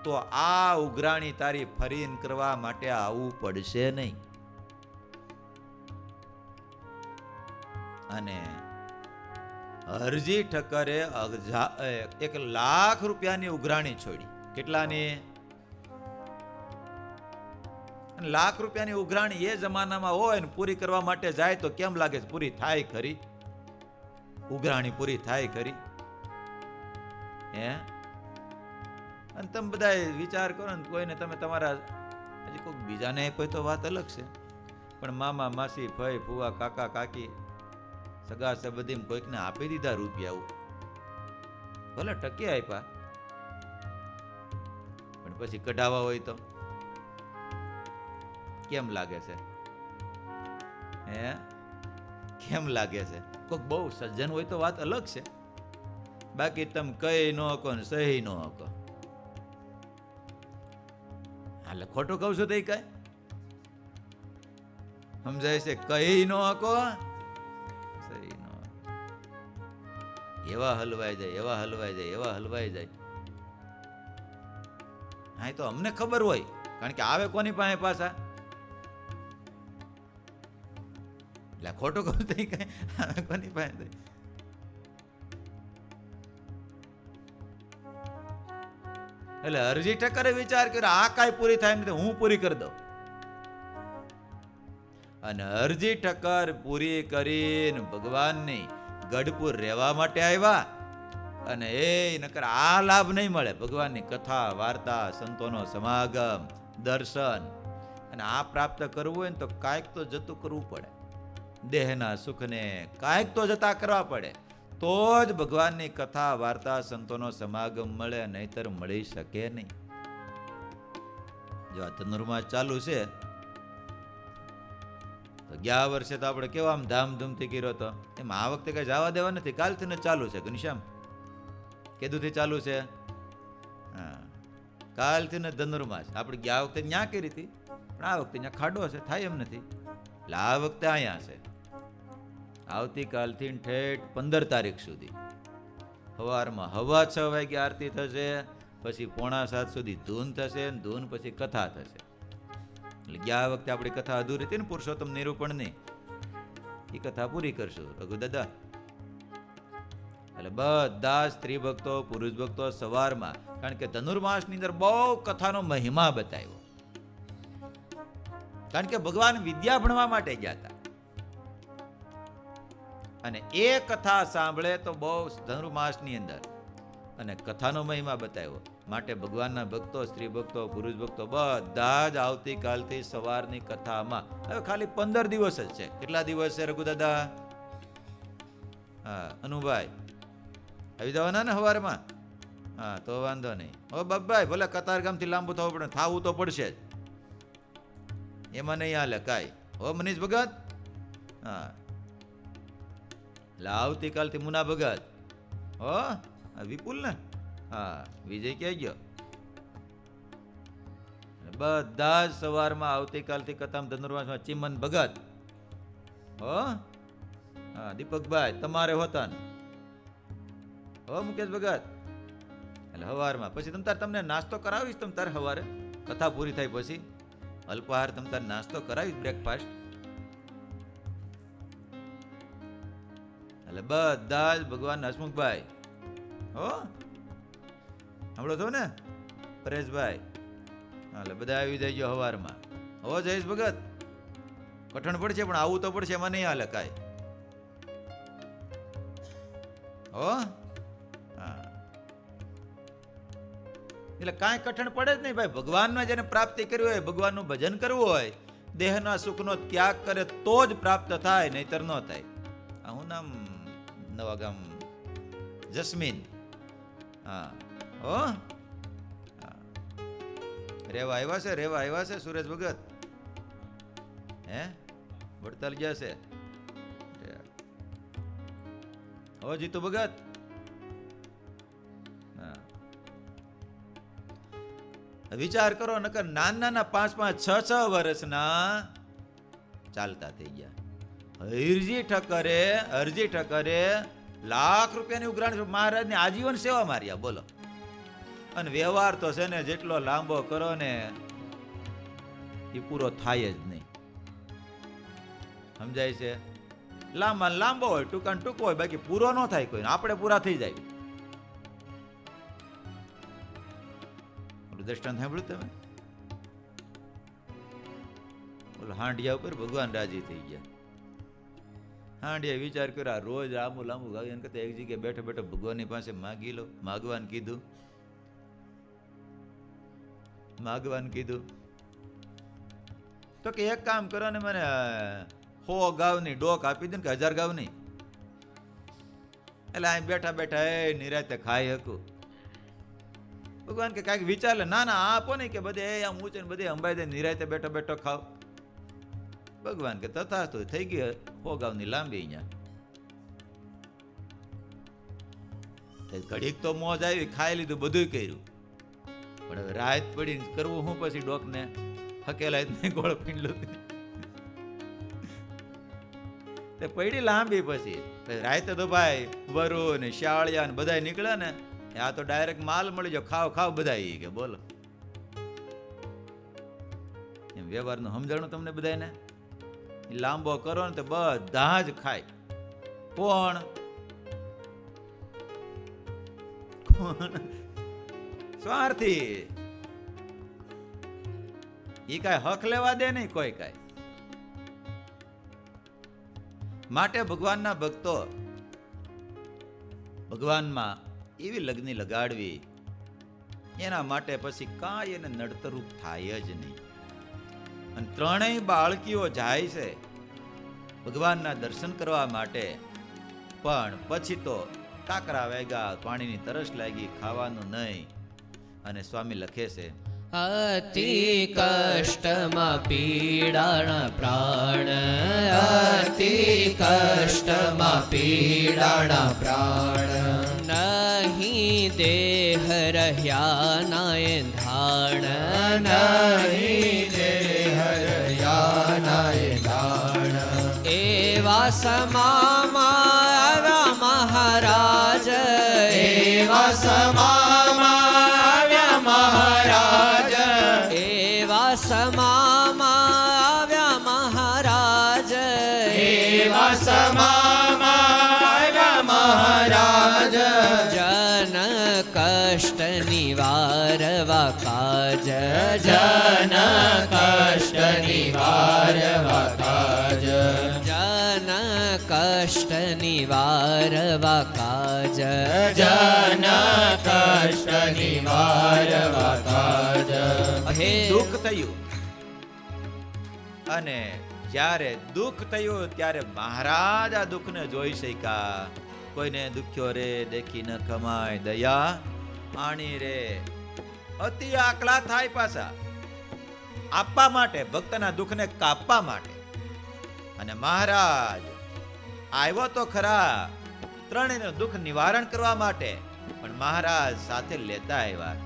તો આ ઉઘરાણી તારી ફરીને કરવા માટે આવવું પડશે નહીં. અને હરજી ઠક્કરે 1,00,000 રૂપિયાની ઉઘરાણી છોડી. કેટલાની? લાખ રૂપિયાની ઉઘરાણી એ જમાનામાં હોય ને પૂરી કરવા માટે જાય તો કેમ લાગે છે? પૂરી થાય ખરી? ઉઘરાણી પૂરી થાય ખરી? હે? અને તમે બધા વિચાર કરો ને, કોઈને તમે તમારા હજી કોઈ બીજાને કોઈ તો વાત અલગ છે, પણ મામા માસી ફઈ ફુવા કાકા કાકી સગા સંબંધી કોઈકને આપી દીધા રૂપિયા, ભલે ટકે આપ્યા, પણ પછી કઢાવા હોય તો કેમ લાગે છે? હે? કેમ લાગે છે? કોઈક બહુ સજ્જન હોય તો વાત અલગ છે, બાકી તમે કઈ ન હકો ને સહી ન હકો. હાલે ખોટું કહું છું તો કઈ સમજાય છે? કઈ ન હકો, સહી ન હકો. એવા હલવાઈ જાય, એવા હલવાઈ જાય, એવા હલવાઈ જાય. હા, તો અમને ખબર હોય, કારણ કે આવે કોની પાસે પાછા. એટલે ખોટું કહું તો કઈ આવે કોની પાસે. એટલે હરજી ઠક્કરે વિચાર કર્યો આ કાંઈ પૂરી થાય નથી, હું પૂરી કરી દઉં. અને હરજી ઠક્કર પૂરી કરીને ભગવાનની ગઢપુર રહેવા માટે આવ્યા. અને એ નકર આ લાભ નહીં મળે, ભગવાનની કથા વાર્તા, સંતોનો સમાગમ, દર્શન, અને આ પ્રાપ્ત કરવું હોય ને તો કાંઈક તો જતું કરવું પડે. દેહના સુખને કાંઈક તો જતા કરવા પડે, તો જ ભગવાનની કથા વાર્તા સંતોનો સમાગમ મળે, નહીતર મળી શકે નહીં. જો આ ધનુર્માસ ચાલુ છે તો ગયા વર્ષે તો આપણે કેવા આમ ધામધૂમથી કર્યો હતો, એમાં આ વખતે કઈ જવા દેવા નથી. કાલથી ને ચાલુ છે. ઘનશ્યામ કેદુથી ચાલુ છે? હા, કાલથી ને ધનુર્માસ. આપણે ગયા વખતે ન્યા કરી હતી, પણ આ વખતે ત્યાં ખાડો છે, થાય એમ નથી. એટલે આ વખતે અહીંયા છે. આવતીકાલથી ઠેઠ 15 તારીખ સુધી સવારમાં 6:15 વાગે આરતી થશે, પછી 6:45 સુધી ધૂન થશે, ધૂન પછી કથા થશે. એટલે ગયા વખતે આપણી કથા અધૂરી હતી ને, પુરુષોત્તમ નિરૂપણની, એ કથા પૂરી કરશું રઘુ દાદા. એટલે બધા સ્ત્રી ભક્તો, પુરુષ ભક્તો સવારમાં, કારણ કે ધનુર્માસની અંદર બહુ કથાનો મહિમા બતાવ્યો, કારણ કે ભગવાન વિદ્યા ભણવા માટે ગયા હતા. અને એ કથા સાંભળે તો બહુ ધનુર્માસની અંદર, અને કથાનો મહિમા બતાવ્યો માટે ભગવાનના ભક્તો, સ્ત્રી ભક્તો, પુરુષ ભક્તો બધા જ આવતીકાલથી સવારની કથામાં, હવે ખાલી 15 દિવસ જ છે. કેટલા દિવસ છે રઘુ દાદા? હા, અનુભાઈ આવી જવાના ને સવારમાં? હા, તો વાંધો નહીં. ઓ બાપભાઈ, ભલે કતારગામથી લાંબુ થવું પડે, થાવું તો પડશે જ, એમાં નહીં હાલે કાંઈ. હો મનીષ ભગત? હા, એટલે આવતીકાલથી મુના ભગત. હો વિપુલ ને? હા, વિજય ક્યાં ગયો? બધા જ સવારમાં આવતીકાલથી કથામાં ધનુર્માસમાં ચિમન ભગત. હો હા, દીપકભાઈ તમારે હોતા ને? હો મુકેશ ભગત. એટલે સવારમાં પછી તમને નાસ્તો કરાવીશ, તમ તારે સવારે કથા પૂરી થાય પછી અલ્પાહાર તમ તારે નાસ્તો કરાવીશ, બ્રેકફાસ્ટ. એટલે બધા જ ભગવાન હસમુખભાઈ, હો સાંભળો છો ને પરેશભાઈ? એટલે બધા આવી જાય સવારમાં. હો જયેશ ભગત, કઠણ પડશે પણ આવું તો પડશે, એમાં નહીં હાલે કાંઈ. હો હા, એટલે કાંઈ કઠણ પડે જ નહીં ભાઈ. ભગવાનમાં જેને પ્રાપ્તિ કરવી હોય, ભગવાનનું ભજન કરવું હોય, દેહના સુખનો ત્યાગ કરે તો જ પ્રાપ્ત થાય, નહીતર ન થાય. હું નામ નવા ગામ જસ્મીન. હા, હો રેવા આવ્યા છે, રેવા આવ્યા છે સુરેશ ભગત. હે વડતાલ ગયા છે? હો જીતુ ભગત. હા, વિચાર કરો, નકર નાના 5-5, 6-6 વર્ષના ચાલતા થઈ ગયા. અરજી ઠક્કરે લાખ રૂપિયાની ઉઘરાણી મહારાજની આજીવન સેવા માર્યા, બોલો. અને વ્યવહાર તો છે ને જેટલો લાંબો કરો ને એ પૂરો થાય જ નહીં, સમજાય છે? લાંબો હોય, ટૂંકો હોય, બાકી પૂરો ન થાય કોઈ. આપણે પૂરા થઈ જાય. દ્રષ્ટાંત સાંભળ્યું તમે? બોલો, હાંડિયા ઉપર ભગવાન રાજી થઈ ગયા. હાંડિયા વિચાર કર્યો, રોજ લાંબુ ગાવી એને કરતા એક જગ્યાએ બેઠો બેઠો ભગવાનની પાસે માગી લો. માગવાનું કીધું તો કે એક કામ કરો ને, મને 100 ગાવની ડોક આપી દે ને, કે 1000 ગાવની. એટલે અહીં બેઠા બેઠા એ નિરાતે ખાઈ શકું. ભગવાન કે કાંઈક વિચાર લે. ના આપો ને, કે બધે આમ ઊંચે ને બધે અંબાઈ દે, નિરાતે બેઠો બેઠો ખાવ. ભગવાન કે તથાસ્તુ. થઈ ગઈ 100 ગાવની લાંબી. અહીંયા ઘડીક તો મોજ આવી, ખાઈ લીધું, બધું કર્યું. પણ હવે રાત પડી કરવું હું પછી? ડોકને હકેલા ગોળ પીંડલું તે પડી લાંબી. પછી રાતે તો ભાઈ વરુ ને શાળિયા ને બધા નીકળે ને, આ તો ડાયરેક્ટ માલ મળી જાવ, ખાવ બધા. કે બોલો, એમ વ્યવહારનું સમજાણું તમને બધાને? લાંબો કરો ને તો બધા જ ખાય. કોણ? સ્વાર્થી. ઈ કાંઈ હક લેવા દે નહીં કોઈ કાંઈ. માટે ભગવાનના ભક્તો ભગવાનમાં એવી લગ્ની લગાડવી, એના માટે પછી કાંઈ એને નડતરૂપ થાય જ નહીં. અને ત્રણેય બાળકીઓ જાય છે ભગવાનના દર્શન કરવા માટે, પણ પછી તો કાકરા વાગ્યા, પાણીની તરસ લાગી, ખાવાનું નહીં. અને સ્વામી લખે છે, અતિ કષ્ટમાં પીડાણા પ્રાણ, અતિ કષ્ટમાં પીડાણા પ્રાણ. નહીં દેહ રહ્યા નાય ધાણ, નહીં દેહ રહ્યા નાય ધાણ. એવા સમામાં આવ્યા મહારાજ, એવા સમામાં આવ્યા મહારાજ, એવા સમામાં આવ્યા મહારાજ, એવા સમામાં આવ્યા મહારાજ. જન કષ્ટ નિવારવા કાજ, જન કષ્ટ નિવારવા કાજ, જન કષ્ટ નિવારવા કાજ, જન કષ્ટ નિવારવા કાજ. દુઃખ થયું, અને જ્યારે દુઃખ થયું ત્યારે મહારાજ આ દુઃખને જોઈ શક્યા. કોઈને દુખ્યો રે દેખી ન કમાય દયા આણી રે. અતિ આકલા થાય પાછા આપવા માટે, ભક્તના દુઃખને કાપવા માટે. અને મહારાજ આવ્યો તો ખરા ત્રણેયનું દુઃખ નિવારણ કરવા માટે, પણ મહારાજ સાથે લેતા આવ્યા.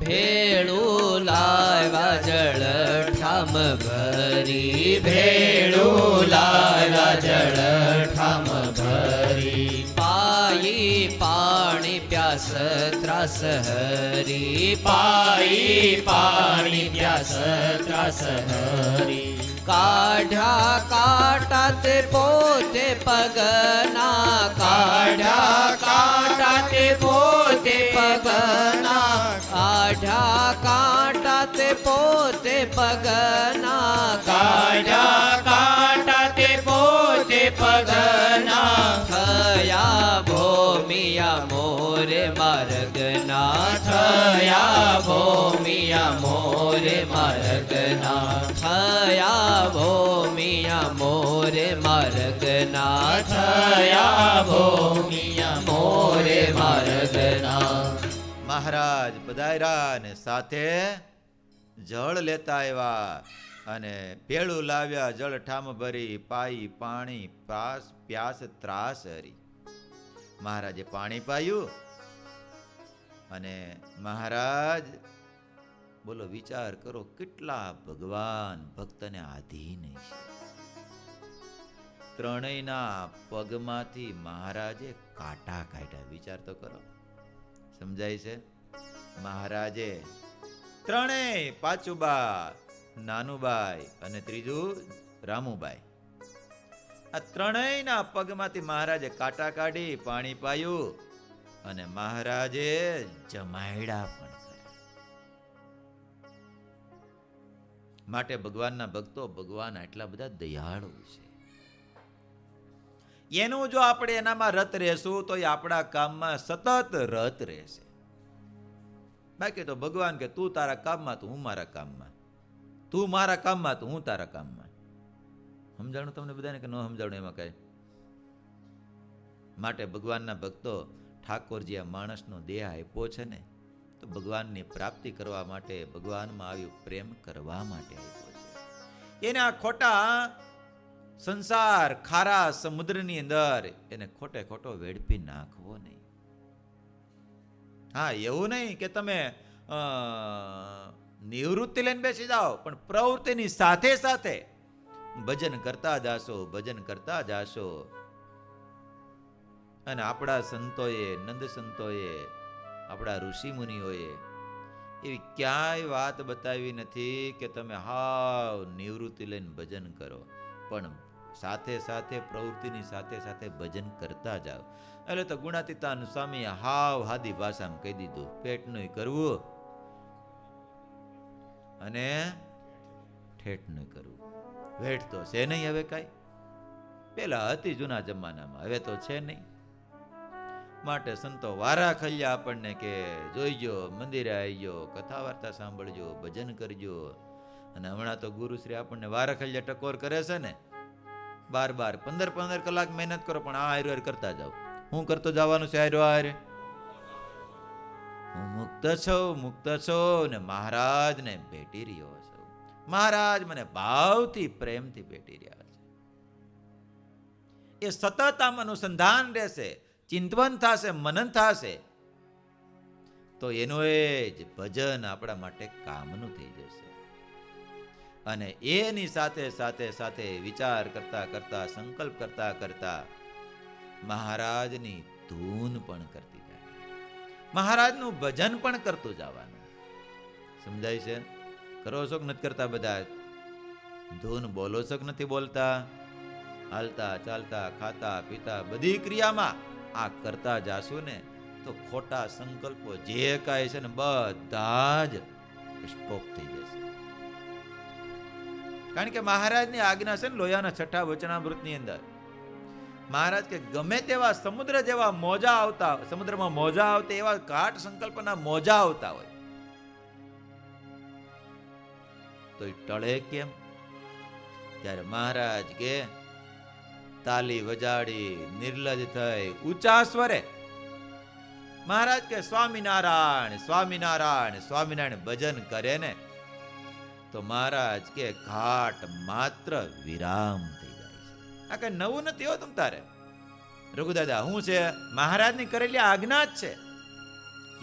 ભેળું લાવ્યા જળ ઠામ ભરી, ભેળું લાવ્યા જળ ઠામ ભરી. પાઈ પાણી પ્યાસ ત્રાસ હરી, પાઈ પાણી પ્યાસ ત્રાસ હરી. કાઢ્યા કાંટા તે પોતે પગના, કાઢ્યા કાંટા તે પોતે પગના, કાઢ્યા કાંટા તે પોતે પગના, કાઢ્યા કાંટા તે પોતે પગના. થયા ભૂમિયા મોરે માર્ગના, થયા ભૂમિયા મોરે માર્ગના, થયા ભૂમિયા મોરે માર્ગના, થયા ભૂમિયા મોરે માર્ગના. મહારાજ પધાર્યા ને સાથે જળ લેતા આવ્યા, અને પેળું લાવ્યા જળ ઠામ ભરી. પાઈ પાણી પ્યાસ ત્રાસ હરી. મહારાજે પાણી પાયું, અને મહારાજ બોલો વિચાર કરો કેટલા ભગવાન ભક્તને આધીન છે. ત્રણેયના પગમાંથી મહારાજે કાંટા કાઢ્યા. વિચાર તો કરો, સમજાય છે? મહારાજે ત્રણેય, પાચુબા, નાનુબાઈ અને ત્રીજું રામુબાઈ, આ ત્રણેયના પગમાંથી મહારાજે કાંટા કાઢી પાણી પાયું અને મહારાજે જમાયડા પણ કર્યા. માટે ભગવાનના ભક્તો, ભગવાન આટલા બધા દયાળુ છે. એનું જો આપણે એનામાં રત રહેશું તો એ આપણા કામમાં સતત રત રહેશે. બાકી તો ભગવાન કે તું તારા કામમાં તો હું મારા કામમાં, તું મારા કામમાં તો હું તારા કામમાં. સમજાણું તમને બધાને કે ન સમજાણું એમાં કઈ? માટે ભગવાનના ભક્તો, ઠાકોરજી આ માણસનો દેહ આપ્યો છે ને તો ભગવાનની પ્રાપ્તિ કરવા માટે, ભગવાનમાં આવ્યું પ્રેમ કરવા માટે આપ્યો છે. એને આ ખોટા સંસાર ખારા સમુદ્રની અંદર એને ખોટે ખોટો વેડપી નાખવો નહીં. હા, એવું નહીં કે તમે નિવૃત્તિ લઈને બેસી જાઓ, પણ પ્રવૃત્તિની સાથે સાથે ભજન કરતા જાશો, ભજન કરતા જાશો. અને આપણા સંતોએ, નંદ સંતોએ, આપણા ઋષિ મુનિઓએ એવી ક્યાંય વાત બતાવી નથી કે તમે હાવ નિવૃત્તિ લઈને ભજન કરો, પણ સાથે સાથે પ્રવૃત્તિની સાથે સાથે ભજન કરતા જાઓ. એટલે તો ગુણાતીતાન સ્વામી હાવ હાદી ભાષામાં કહી દીધું, પેટનું કરવું અને ઠેઠનું કરવું. વેઠ તો છે નહીં હવે કાંઈ, પેલા હતી જૂના જમાનામાં, હવે તો છે નહીં. માટે સંતો વારા ખલ્યા આપણને કે જોઈજો, મંદિરે આવજો, કથા વાર્તા સાંભળજો, ભજન કરજો. અને હમણાં તો ગુરુશ્રી આપણને વારા ખલ્યા ટકોર કરે છે ને, 12 15 કલાક મહેનત કરો, પણ આ હાર કરતા જાઓ. હું કરતો જવાનું છે હાર? હું મુક્ત છો ને મહારાજને ભેટી રહ્યો છું. મહારાજ મને ભાવથી પ્રેમથી ભેટી રહ્યા છે. એ સતત આમ અનુસંધાન રહેશે, ચિંતવન થશે, મનન થશે, તો એનું એ જ ભજન આપણા માટે કામનું થઈ જશે. અને એની સાથે સાથે સાથે વિચાર કરતા કરતા, સંકલ્પ કરતા કરતા મહારાજની ધૂન પણ કરતી જાય, મહારાજનું ભજન પણ કરતું જવાનું. સમજાય છે? કરો છો કે નથી કરતા? બધા ધૂન બોલો છો કે નથી બોલતા? હાલતા ચાલતા ખાતા પીતા બધી ક્રિયામાં આ કરતા જાશું ને તો ખોટા સંકલ્પો જે કાંઈ છે ને બધા જ સ્ટોપ થઈ જશે. કારણ કે મહારાજની આજ્ઞા છે ને લોયાના 6 વચનામૃતની અંદર મહારાજ કે ગમે તેવા સમુદ્ર જેવા મોજા આવતા, સમુદ્રમાં મોજા આવતા, એવા ઘાટ સંકલ્પના મોજા આવતા હોય તો એ ટળે કેમ? ત્યારે મહારાજ કે તાલી વજાડી નિર્લજ થઈ ઊંચા સ્વરે મહારાજ કે સ્વામિનારાયણ સ્વામિનારાયણ સ્વામિનારાયણ ભજન કરે ને તો મહારાજ કે ઘાટ માત્ર વિરામ થઈ જાય છે. આ કઈ નવું નથી હો તમ તારે. રઘુદાદા હું છે? મહારાજની કરેલી આજ્ઞા જ છે.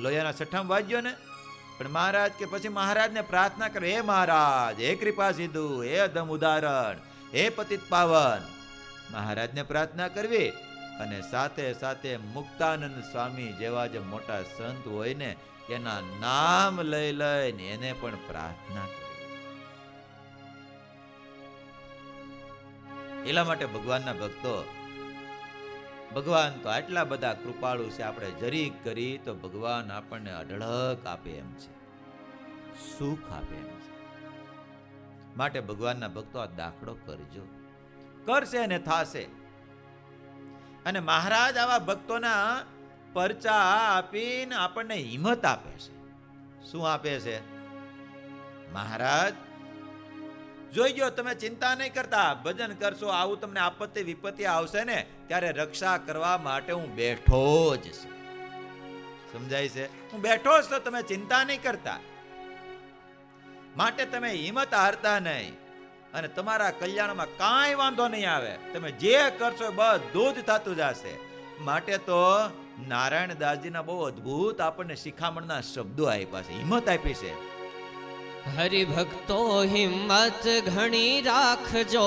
લોયાના 6 વાગ્યો ને, પણ મહારાજ કે પછી મહારાજને પ્રાર્થના કરે, હે મહારાજ, હે કૃપા સિંધુ, હે અધમ ઉદાહરણ, હે પતિત પાવન. મહારાજને પ્રાર્થના કરવી અને સાથે સાથે મુક્તાનંદ સ્વામી જેવા જે મોટા સંત હોય ને એના નામ લઈ લઈને એને પણ પ્રાર્થના કરવી. એટલા માટે ભગવાનના ભક્તો, ભગવાન તો આટલા બધા કૃપાળુ છે, આપણે જરીક કરી તો ભગવાન આપણને અઢળક આપે એમ છે, સુખ આપે એમ છે. માટે ભગવાનના ભક્તો આ દાખલો કરજો, કરશે ને થાશે. અને મહારાજ આવા ભક્તોના પરચા આપીને આપણને હિંમત આપે છે. શું આપે છે? મહારાજ જોઈજો, તમે ચિંતા નહીં કરતા, ભજન કરશો, આવું તમને આપત્તિ વિપત્તિ આવશે ને ત્યારે રક્ષા કરવા માટે હું બેઠો જ છું. સમજાય છે? હું બેઠો જ તો તમે ચિંતા નહીં કરતા. માટે તમે હિંમત હારતા નહીં અને તમારા કલ્યાણમાં કાંઈ વાંધો નહીં આવે. તમે જે કરશો બધું જ થતું જશે. માટે તો નારાયણ દાસજીના બહુ અદ્ભુત આપણને શિખામણના શબ્દો આપ્યા છે, હિંમત આપી છે. હરિભક્તો હિંમત ઘણી રાખજો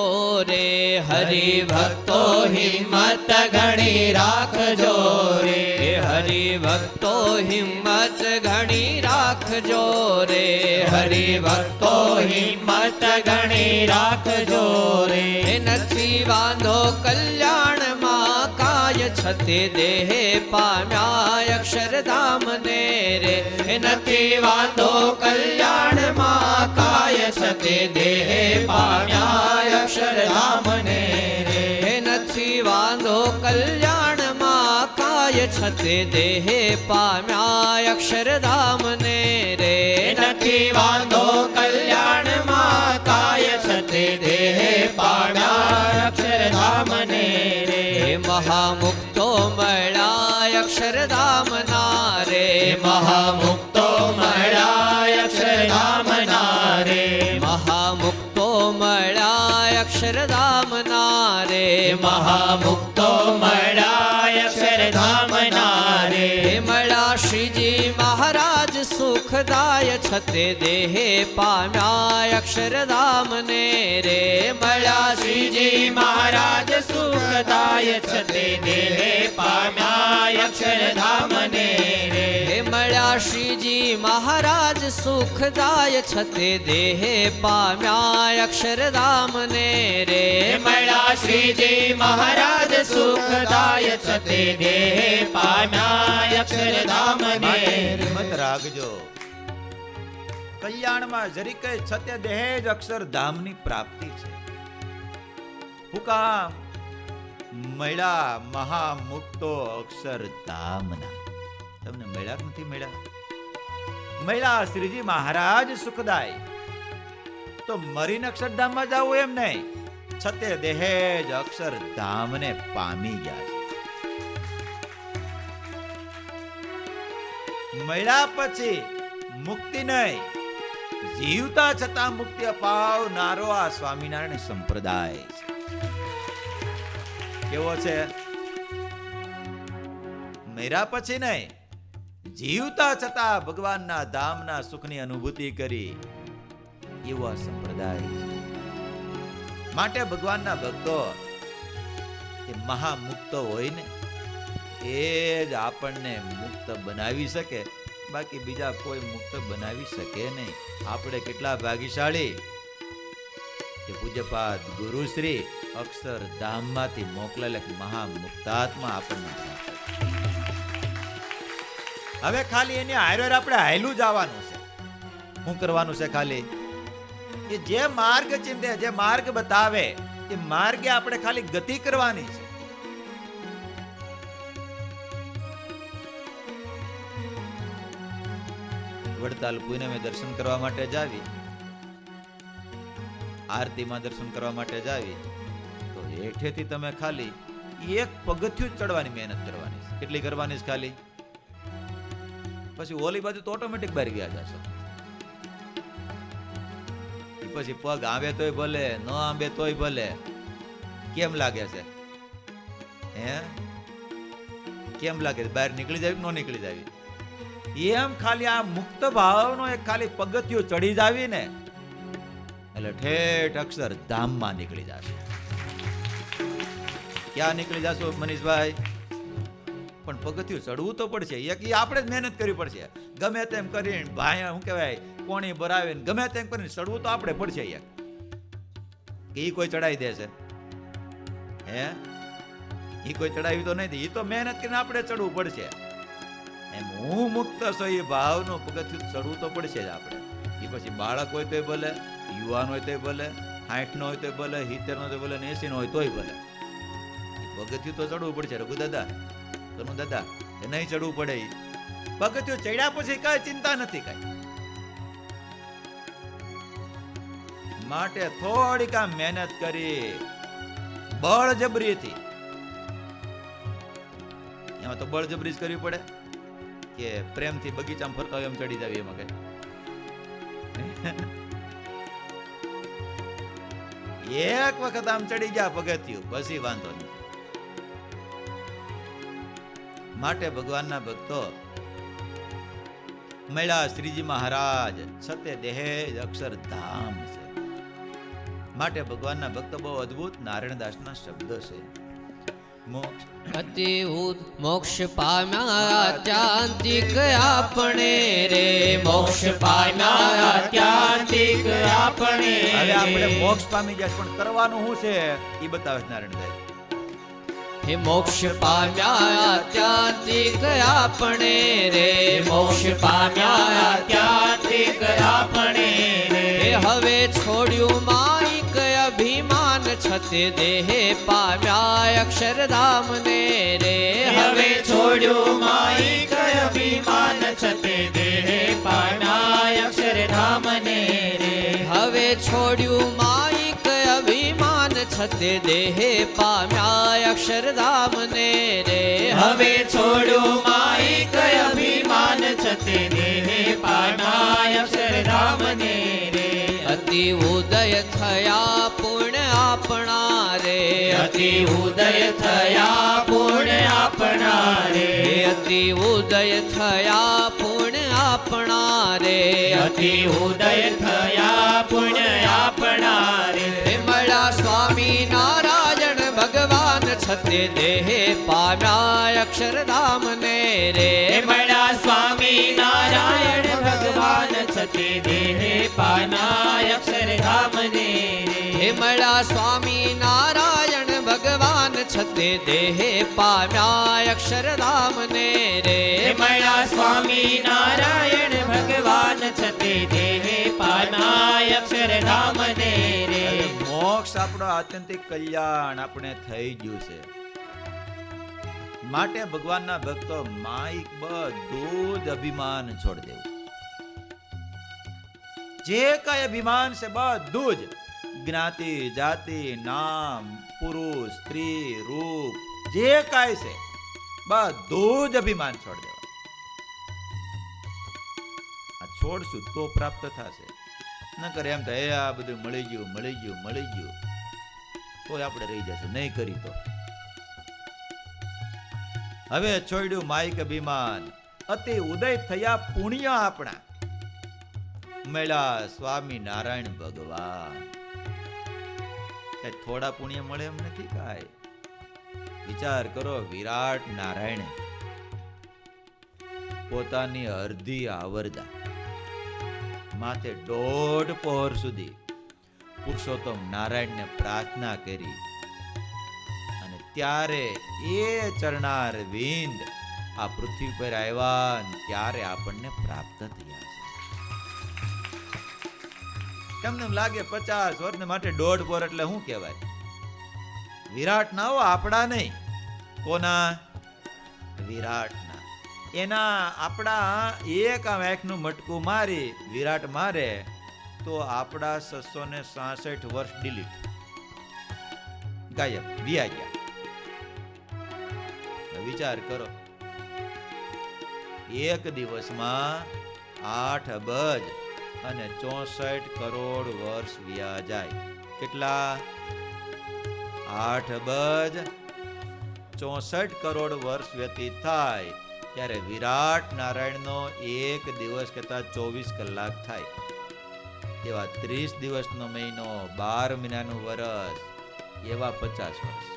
રે, હરિભક્તો હિંમત ઘણી રાખજો રે, હરિભક્તો હિંમત ઘણી રાખજો રે, હરિભક્તો હિંમત ઘણી રાખજો રે. નથી વાંધો કલ્યાણમાં કાય છતે દેહ પામ્યા અક્ષરધામ ને રે, નથી વાંધો કલ્યાણમાં કાય છતે દેહ પામ્યા અક્ષરધામ ને રે, નથી વાંધો કલ્યાણમાં કાય છતે દેહ પામ્યા અક્ષરધામ ને રે, નથી વાંધો કલ્યાણમાં કાય છતે દેહ પામ્યા અક્ષરધામ ને રે. મહામુક્તો મળ્યા અક્ષરધામ ના રે, મહામુક્તો મળ્યા અક્ષરધામ ના રે, મહામુક્તો મળ્યા અક્ષરધામ ના રે, મહામુક્તો મળ્યા અક્ષરધામ ના રે. મળ્યા શ્રીજી મહારાજ સુખદાય છતે દેહ પામ્યા અક્ષરધામ ને રે, મળ્યા શ્રીજી મહારાજ સુખદાય છતે દેહ પામ્યા અક્ષરધામ ને રે, મળ્યા શ્રીજી મહારાજ સુખદાય છતે દેહ પામ્યા અક્ષરધામ ને રે, મળ્યા શ્રીજી મહારાજ સુખદાય છતે દેહ પામ્યા અક્ષરધામ ને રે. હિંમત રાખજો, કલ્યાણમાં જરીકે છતે દેહ જ અક્ષરધામની પ્રાપ્તિ છે. હું કામ મળ્યા મહામુક્તો અક્ષરધામના. તમને મળ્યા નથી મળ્યા? મળ્યા શ્રીજી મહારાજ સુખદાય તો મરીને અક્ષરધામમાં જવું એમ નહીં, છતે દેહ જ અક્ષરધામને પામી ગયા છે. મળ્યા પછી મુક્તિ નહીં, જીવતા છતાં મુક્તિ અપાવનારો આ સ્વામિનારાયણ સંપ્રદાય છે. કેવો છે? મર્યા પછી નહીં, જીવતા છતાં ભગવાનના ધામના સુખની અનુભૂતિ કરી એવો આ સંપ્રદાય છે. માટે ભગવાનના ભક્તો એ મહામુક્તો હોય ને એ જ આપણને મુક્ત બનાવી શકે, બાકી બીજા કોઈ મુક્ત બનાવી શકે નહીં. આપણે કેટલા ભાગ્યશાળી કે પૂજ્યપાદ ગુરુશ્રી અક્ષરધામમાંથી મોકલેલા મહામુક્તાત્મા આપણને બનાવે. હવે ખાલી એની હારે આપણે હાયલું જવાનું છે. શું કરવાનું છે? ખાલી એ જે માર્ગ ચિંતે, જે માર્ગ બતાવે એ માર્ગે આપણે ખાલી ગતિ કરવાની છે. વડતાલ પૂનમે દર્શન કરવા માટે જાવી, આરતીમાં દર્શન કરવા માટે જાવી તો હેઠેથી તમે ખાલી એક પગથિયું ચડવાની મહેનત કરવાની છે. કેટલી કરવાની છે? ખાલી. પછી ઓલી બાજુ તો ઓટોમેટિક બહાર ગયા જશો. પછી પગ આંબે તોય ભલે, ન આંબે તોય ભલે. કેમ લાગે છે? હે કેમ લાગે છે? બહાર નીકળી જાવી કે ન નીકળી જાવી? એમ ખાલી આ મુક્ત ભાવનો એક ખાલી પગથિયું ચડી જાવી ને એટલે ઠેઠ અક્ષરધામમાં નીકળી જશે. ક્યાં નીકળી જશો મનીષભાઈ? પણ પગથિયું ચડવું તો પડશે. એક આપણે જ મહેનત કરવી પડશે. ગમે તેમ કરીને ભાઈ શું કહેવાય કોણી ભરાવીને ગમે તેમ કરીને ચડવું તો આપણે પડશે. એક કે ઈ કોઈ ચડાવી દેશે? હે ઈ કોઈ ચડાવી તો નહીં. ઈ તો મહેનત કરીને આપણે ચડવું પડશે. એમ હું મુક્ત છો એ ભાવનું પગથિયું ચડવું તો પડશે જ આપણે. એ પછી બાળક હોય તોય ભલે, યુવાન હોય તોય ભલે, 60 નો હોય તોય ભલે, 70 નો હોય ભલે, 80 નો હોય તોય ભલે. પગથિયું તો ચડવું પડશે. રઘુ દાદા, કનુ દાદા, એ નહીં ચડવું પડે. પગથિયું ચડ્યા પછી કઈ ચિંતા નથી કઈ. માટે થોડીક આ મહેનત કરી બળજબરીથી. એમાં તો બળજબરી જ કરવી પડે કે પ્રેમથી બગીચામાં ફરતા હોય એમ ચડી જાવી? એમાં કઈ એક વખત આમ ચડી ગયા પગથિયું પછી વાંધો નહીં. માટે ભગવાનના ભક્તો મળ્યા શ્રીજી મહારાજ સત્ય દેહ અક્ષરધામ છે. માટે ભગવાનના ભક્ત બહુ અદ્ભુત નારાયણદાસના શબ્દ છે. મોક્ષ અતિ મોક્ષ પામ્યા ત્યાંતિક આપણે રે, મોક્ષ પામ્યા ત્યાંતિક આપણે. હવે આપણે મોક્ષ પામી જાય પણ કરવાનું શું છે એ બતાવે છે નારાયણદાસ. હે મોક્ષ પામ્યા ત્યાંતિક આપણે રે, મોક્ષ પામ્યા ત્યાંતિક આપણે રે. હવે છોડ્યું માઈક અભિમાન છતે દેહે પામ્યા અક્ષરધામ ને રે. હવે છોડ્યું માઈક અભિમાન છતે દેહે પામ્યા અક્ષરધામ ને રે. હવે છોડ્યું માઈક અભિમાન છતે દેહે પામ્યા અક્ષરધામ ને રે. હવે છોડ્યું માઈક અભિમાન છતે દેહે પામ્યા અક્ષરધામ ને રે. અતિ ઉદય થયા પૂર્ણ આપણા રે, અતિ ઉદય થયા પૂર્ણ આપણા રે. અતિ ઉદય થયા પૂર્ણ આપણા રે, અતિ ઉદય થયા પૂર્ણ આપણા રે. મળ્યા સ્વામી નારાયણ ભગવાન છતે દેહે પામ્યા અક્ષરધામ ને રે. મળ્યા સ્વામી નારાયણ ભગવાન છતે દેહે પામ્યા અક્ષરધામ ને રે. મળ્યા સ્વામી નારાયણ ભગવાન છતે દેહે પામ્યા અક્ષરધામ ને રે. મળ્યા સ્વામી નારાયણ ભગવાન છતે દેહે પામ્યા અક્ષરધામ ને રે. મોક્ષ આપણો આત્યંતિક કલ્યાણ આપણે થઈ ગયું છે. માટે ભગવાનના ભક્તો માઈક બધું જ અભિમાન છોડી દેવું. જે કઈ અભિમાન છે બધું જ, જ્ઞાતિ જાતિ નામ પુરુષ સ્ત્રી રૂપ જે કાંઈ છે બધું જ અભિમાન છોડી દેવા. આ છોડશું તો પ્રાપ્ત થશે. ન કરે એમ થાય આ બધું મળી ગયું તો આપણે રહી જશું, નહીં કરી તો. હવે છોડ્યું માઈક અભિમાન, અતિ ઉદય થયા પુણ્ય આપણા. મળ્યા સ્વામી નારાયણ ભગવાન. થોડા પુણ્ય મળે એમ નથી કાંઈ. વિચાર કરો, વિરાટ નારાયણ પોતાની અર્ધી આવરદા માથે 1.5 પહોર સુધી પુરુષોત્તમ નારાયણને પ્રાર્થના કરી અને ત્યારે એ ચરણાર વિંદ આ પૃથ્વી પર આવ્યા ત્યારે આપણને પ્રાપ્ત થયા છે. તમને એમ લાગે 50 વર્ષને માટે 1.5 પહોર એટલે શું કહેવાય? વિરાટ ના હો, આપણા નહીં. કોના? વિરાટના. એના આપણા એક આંખનું મટકું મારી વિરાટ મારે તો આપણા 666 વર્ષ ડિલીટ, ગાયબ, વિયા ગયા. વિચાર કરો, એક દિવસમાં 8 અબજ અને 64 કરોડ વર્ષ વિયા જાય. કેટલા? 8 અબજ 64 કરોડ વર્ષ વ્યતીત થાય ત્યારે વિરાટ નારાયણનો એક દિવસ કરતા 24 કલાક થાય. એવા 30 દિવસનો મહિનો, 12 મહિનાનું વર્ષ, એવા 50 વર્ષ.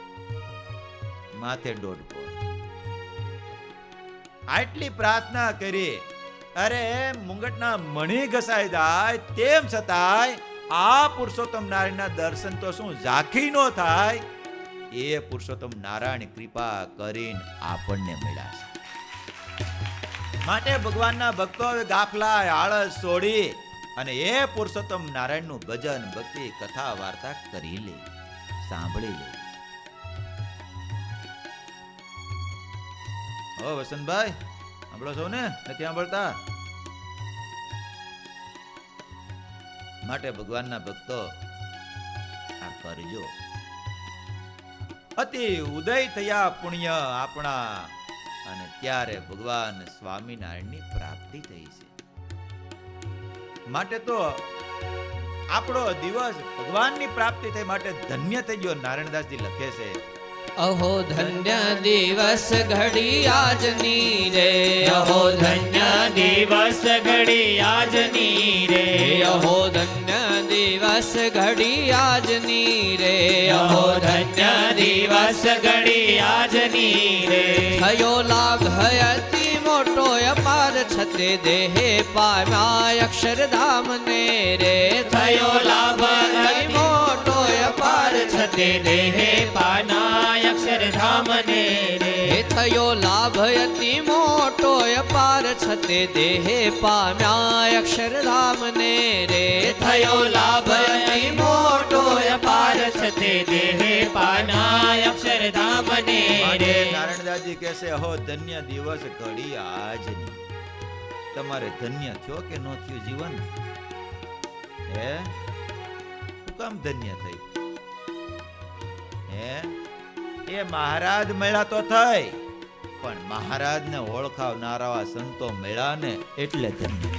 માથે 1.5 પહોર. આટલી પ્રાર્થના કરી, અરે મુંગટના મણી ઘસાઈ જાય તેમ છતાંય આ પુરુષોત્તમ નારાયણના દર્શન તો શું ઝાંખી નો થાય? એ પુરુષોત્તમ નારાયણ કૃપા કરીને આપણને મળ્યા છે. માટે ભગવાનના ભક્તો હવે ગાફલા આળસ છોડી અને એ પુરુષોત્તમ નારાયણનું ભજન ભક્તિ કથા વાર્તા કરી લે, સાંભળી લે. હો વસંતભાઈ, સાંભળો છો ને? નથી સાંભળતા? માટે ભગવાનના ભક્તો આ કરજો. અતિ ઉદય થયા પુણ્ય આપણા અને ત્યારે ભગવાન સ્વામિનારાયણની પ્રાપ્તિ થઈ છે. માટે તો આપણો દિવસ ભગવાનની પ્રાપ્તિ થઈ માટે ધન્ય થઈ ગયો. નારાયણદાસજી લખે છે, અહો ધન્ય દિવસ ઘડી આજની રે, અહો ધન્ય દિવસ અહો ધન્ય દિવસ ઘડી આજની રે અહો ધન્ય દિવસ ઘડી આજની રે થયો લાભ અતિ મોટો અપાર છતે દેહે પામ્યા અક્ષરધામ ને રે થયો લાભ અતિ મોટો અપાર છતે દેહે પાના અક્ષરધામ ને રે હે થયો લાભ અતિ મોટો અપાર છતે દેહે પામ્યા અક્ષરધામ ને રે થયો લાભ અતિ મોટો અપાર છતે દેહે પાના અક્ષરધામ ને માટે રે નારાયણદાસજી કહે છે અહો ધન્ય દિવસ ઘડી આજની. તમારે ધન્ય થયો કે ન થયું જીવન? હે શું કામ ધન્ય થઈ? હે એ મહારાજ મળ્યા તો થઈ, પણ મહારાજને ઓળખાવનારા સંતો મળ્યા ને એટલે ધન્ય.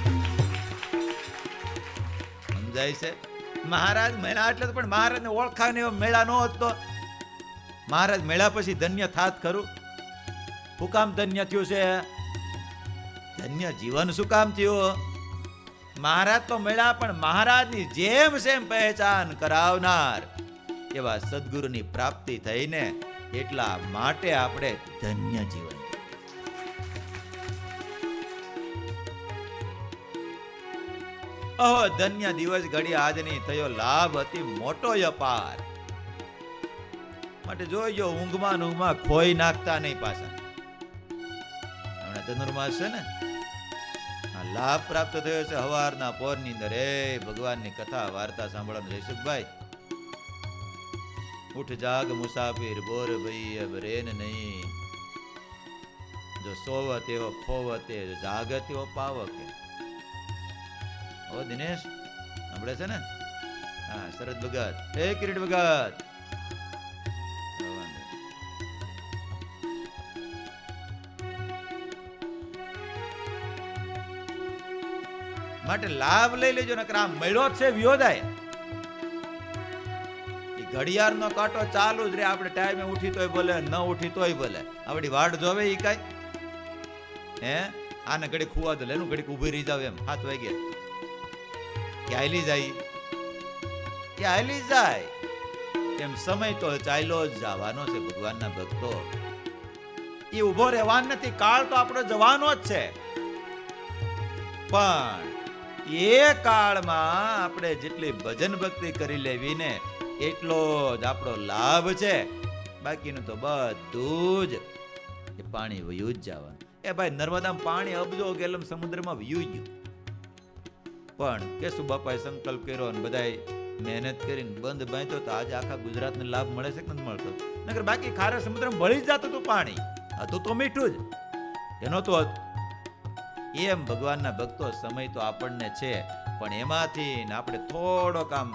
સમજાય છે? મહારાજ મળ્યા એટલે તો, પણ મહારાજને ઓળખાવને એવો મેળા ન હોત તો મહારાજ મળ્યા પછી ધન્ય થાત ખરું? શું કામ ધન્ય થયું છે? ધન્ય જીવન શું કામ થયું? મહારાજ તો મળ્યા, પણ મહારાજની જેમ સેમ પહેચાન કરાવનાર એવા સદગુરુની પ્રાપ્તિ થઈને એટલા માટે આપણે ધન્ય જીવન. અહો ધન્ય દિવસ ઘડી આજની થયો લાભ અતિ મોટો અપાર. માટે જોઈજો ઊંઘમાં ને ઊંઘમાં ખોઈ નાખતા નહીં પાછા. હમણાં ધનુર્માસ છે ને, આ લાભ પ્રાપ્ત થયો છે હવારના પોરની અંદર. એ ભગવાનની કથા વાર્તા સાંભળવાનું જયસુખભાઈ. ઉઠ જાગ મુસાફિર બોર ભઈ અબ રેન નહીં, જો સોવત એવો ખોવત જો જાગત એવો પાવક. ઓ દિનેશ સાંભળે છે ને? હા, શરદ ભગત. હે કિરીટ ભગત. માટે લાભ લઈ લેજો, નકર આ મળ્યો જ છે વિયોદાય. એ ઘડિયાળ નો કાંટો ચાલુ જ રે. આપણે ટાઈમે ઉઠી તોય ભલે, ન ઉઠી તોય ભલે, આપણી વાટ જોવે ઈ કાઈ? હે આને ઘડીક ખુવા દો, લેનું ઘડીક ઊભી રહી જાવ એમ 7 વાગે કે હાલી જાય, કે હાલી જાય. એમ સમય તો ચાલ્યો જ જવાનો છે ભગવાનના ભક્તો. એ ઉભો રહેવાનો નથી. કાળ તો આપણો જવાનો જ છે, પણ એ કાળમાં આપણે જેટલી ભજન ભક્તિ કરી લેવી ને એટલો જ આપણો લાભ છે. બાકીનું તો બધું જ એ પાણી વયું જ જવાનું. એ ભાઈ નર્મદામાં પાણી અબજો ગેલમ સમુદ્રમાં વયું ગયું, પણ કેશુ બાપાએ સંકલ્પ કર્યો અને બધાએ મહેનત કરીને બંધ બાંધ્યો તો આજે આખા ગુજરાતને લાભ મળે છે કે નથી મળતો? નકર બાકી ખારા સમુદ્રમાં ભળી જ જતું હતું પાણી. હતું તો મીઠું જ, એનો તો એમ ભગવાનના ભક્તો સમય તો આપણને છે, પણ એમાંથી આપણે થોડોક આમ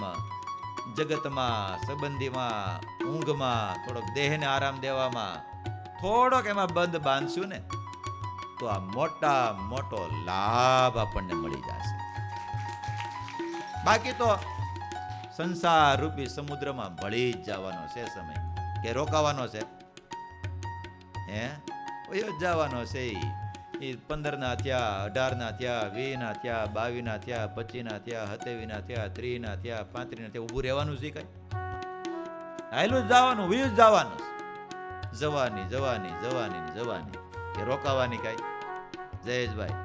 જગતમાં, સંબંધીમાં, ઊંઘમાં, થોડોક દેહને આરામ દેવામાં થોડોક એમાં બંધ બાંધશું ને તો આ મોટા મોટો લાભ આપણને મળી જશે. બાકી તો સંસાર રૂપી સમુદ્રમાં ભળી જ જવાનો છે સમય. કે રોકાવાનો છે? હે વયો જ જવાનો છે. એ 15 ના થયા, 18 ના થયા, 20 ના થયા, 22 ના થયા, 25 ના થયા, 27 ના થયા, 30 ના થયા, 35 ના થયા, ઊભું રહેવાનું છે કઈ? હાલું જ જવાનું, વયું જ જવાનું. જવાની જવાની જવાની જવાની, કે રોકાવાની કઈ? જયેશભાઈ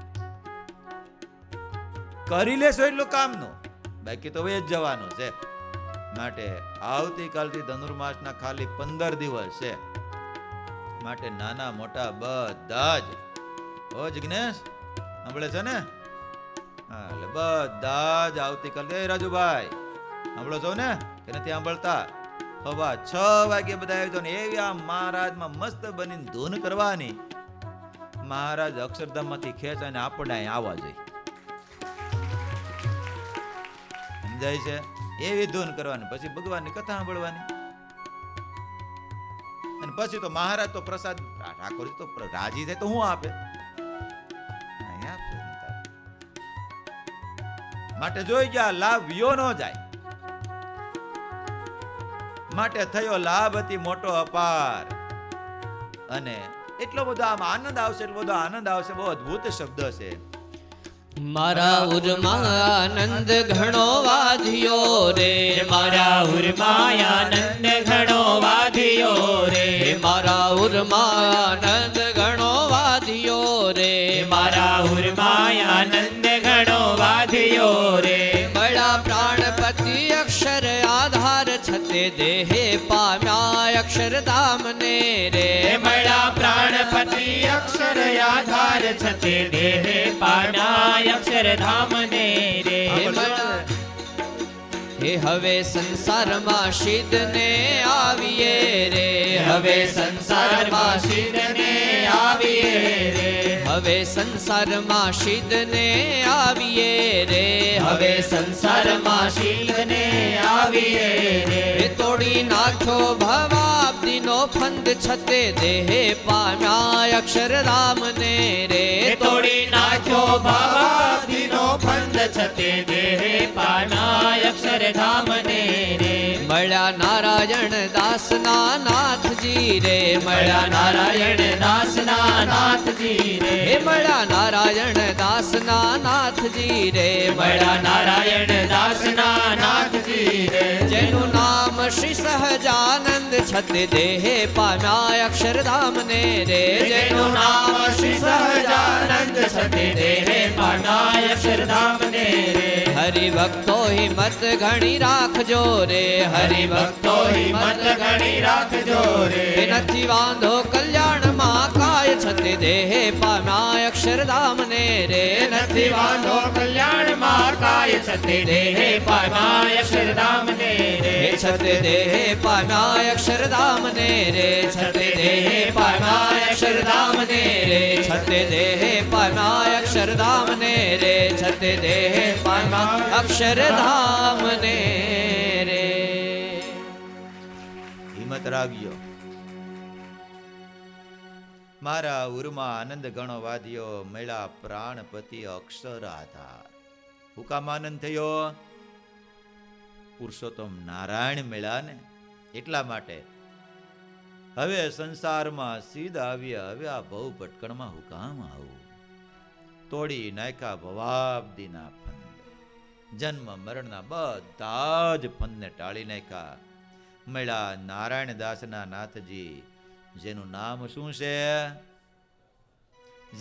કરી લેશો એટલું કામનું, બાકી તો વય જ જવાનું છે. માટે આવતીકાલથી ધનુર્માસના ખાલી 15 દિવસ છે. માટે નાના મોટા બધા જ ઓ જિગ્નેશ સાંભળે છે ને? હા, એટલે બધા જ આવતીકાલ. એ રાજુભાઈ સાંભળો છો ને કે નથી સાંભળતા? હવા 6 વાગે બધા આવી જાવ ને એવી આ મહારાજમાં મસ્ત બનીને ધૂન કરવાની. મહારાજ અક્ષરધામ માંથી ખેંચાઈને આપણને અહીં આવવા જોઈએ. સમજાય છે? એવી ધૂન કરવાની, પછી ભગવાનની કથા સાંભળવાની, અને પછી તો મહારાજ તો પ્રસાદ ઠાકોર તો રાજી થાય તો હું આપે? માટે જોઈ ગયા લાભ વિયો ન જાય. માટે થયો લાભ અતિ મોટો અપાર. અને એટલો બધો આમ આનંદ આવશે, એટલો બધો આનંદ આવશે. બહુ અદભુત શબ્દ છે. મારા ઉરમાં આનંદ ઘણો વાધ્યો રે મારા ઉરમાં આનંદ ઘણો વાધ્યો રે મારા ઉરમાં આનંદ ઘણો વાધ્યો રે મારા ઉરમાં આનંદ ઘણો વાધ્યો રે મળ્યા પ્રાણપતિ અક્ષર આધાર છતે દેહે પામ્યા અક્ષરધામને રે મળ્યા પ્રાણપતિ અક્ષર આધાર છતે દેહે પામ્યા અક્ષરધામને રે હે હવે સંસારમાં સિદ્ધને આવીએ રે હવે સંસારમાં સિદ્ધને આવીએ રે હવે સંસારમાં સિદ્ધને આવીએ રે હવે સંસારમાં સિદ્ધને આવીએ રે હે તોડી નાખ્યો ભવાબ્દીનો ફંદ છતે દેહે પામ્યા અક્ષરધામને રે તોડી નાખ્યો ભાવાબ્દીનો ફંદ છતે દેહે પામ્યા અક્ષરધામને રે મળ્યા નારાયણ દાસના નાથજી રે મળ્યા નારાયણ દાસના નાથજી રે હે મળ્યા નારાયણ દાસના નાથજી રે મળ્યા નારાયણ દાસના નાથજી રે જેનું નામ શ્રી સહજાનંદ છતે દેહે પામ્યા અક્ષરધામને રે જેનું નામ શ્રી સહજાનંદ છતે દેહે પામ્યા અક્ષરધામને રે હરિભક્તો હિંમત ઘણી રાખજો રે હરિભક્તો હિંમત ઘણી રાખજો રે હે નથી વાંધો કલ્યાણમાં કાય છતે દેહે પામ્યા અક્ષરધામને રે નથી વાંધો કલ્યાણમાં કાય છતે દેહે પામ્યા અક્ષરધામને રે હે છતે દેહે પામ્યા અક્ષરધામને રે છતે દેહે પામ્યા અક્ષરધામને રે છતે દેહે પામ્યા અક્ષરધામને રે છતે દેહે પામ્યા અક્ષરધામને રે હિંમત રાખજો. મારા ઉરમાં આનંદ ઘણો વાધ્યો મળ્યા પ્રાણપતિ અક્ષર આધાર. હું કામ આનંદ થયો? પુરુષોત્તમ નારાયણ મળ્યા ને એટલા માટે. હવે સંસારમાં સીધા આવ્યા, હવે આ બહુ ભટકણમાં હું કામ આવું? તોડી નાખ્યા ભવાબ્દીના ફંદ, જન્મ મરણના બધા જ ફંદને ટાળી નાખ્યા. મળ્યા નારાયણ દાસના નાથજી, જેનું નામ શું છે?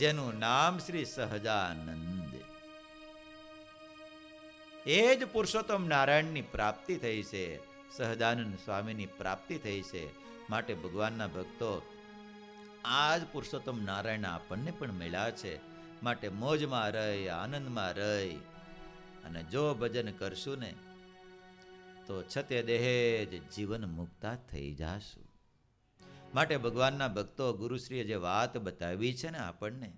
જેનું નામ શ્રી સહજાનંદ. એ જ પુરુષોત્તમ નારાયણની પ્રાપ્તિ થઈ છે, સહજાનંદ સ્વામીની પ્રાપ્તિ થઈ છે. માટે ભગવાનના ભક્તો, આ જ પુરુષોત્તમ નારાયણ આપણને પણ મળ્યા છે. માટે મોજમાં રહી, આનંદમાં રહી અને જો ભજન કરશું ને તો છતે દેહે જ જીવન મુક્તા થઈ જાશું. માટે ભગવાનના ભક્તો, ગુરુશ્રીએ જે વાત બતાવી છે ને આપણને,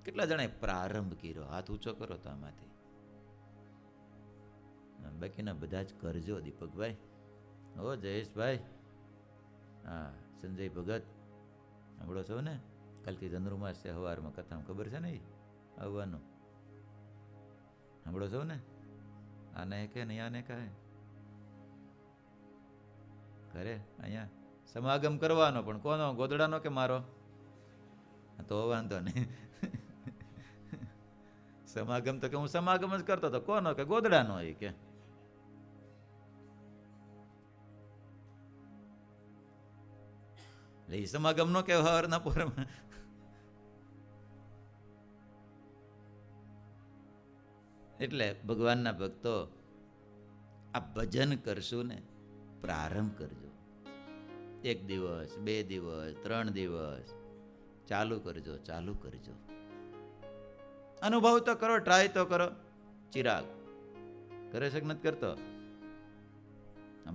કેટલા જણાએ પ્રારંભ કર્યો? હાથ ઊંચો કરો તો આમાંથી. બાકીના બધા જ કરજો. દીપકભાઈ, ઓ જયેશભાઈ, હા, સંજય ભગત, સાંભળો છો ને? કાલથી ધનુર્માસ છે, સવારમાં કથામાં ખબર છે ને આવવાનું? સાંભળો છો ને? આને કે નહીં, આને કહે કરે અહીંયા સમાગમ કરવાનો, પણ કોનો? ગોદડાનો કે મારો? તો વાંધો નહીં. સમાગમ તો કે હું સમાગમ જ કરતો હતો. કોનો? કે ગોદડાનો. એ કે સમાગમ નો કે હવારના પોરમાં. એટલે ભગવાનના ભક્તો, આ ભજન કરશું ને, પ્રારંભ કરજો. 1 દિવસ, 2 દિવસ, 3 દિવસ ચાલુ કરજો, ચાલુ કરજો. અનુભવ તો કરો, ટ્રાય તો કરો. ચિરાગ કરે છે કે નથી કરતો?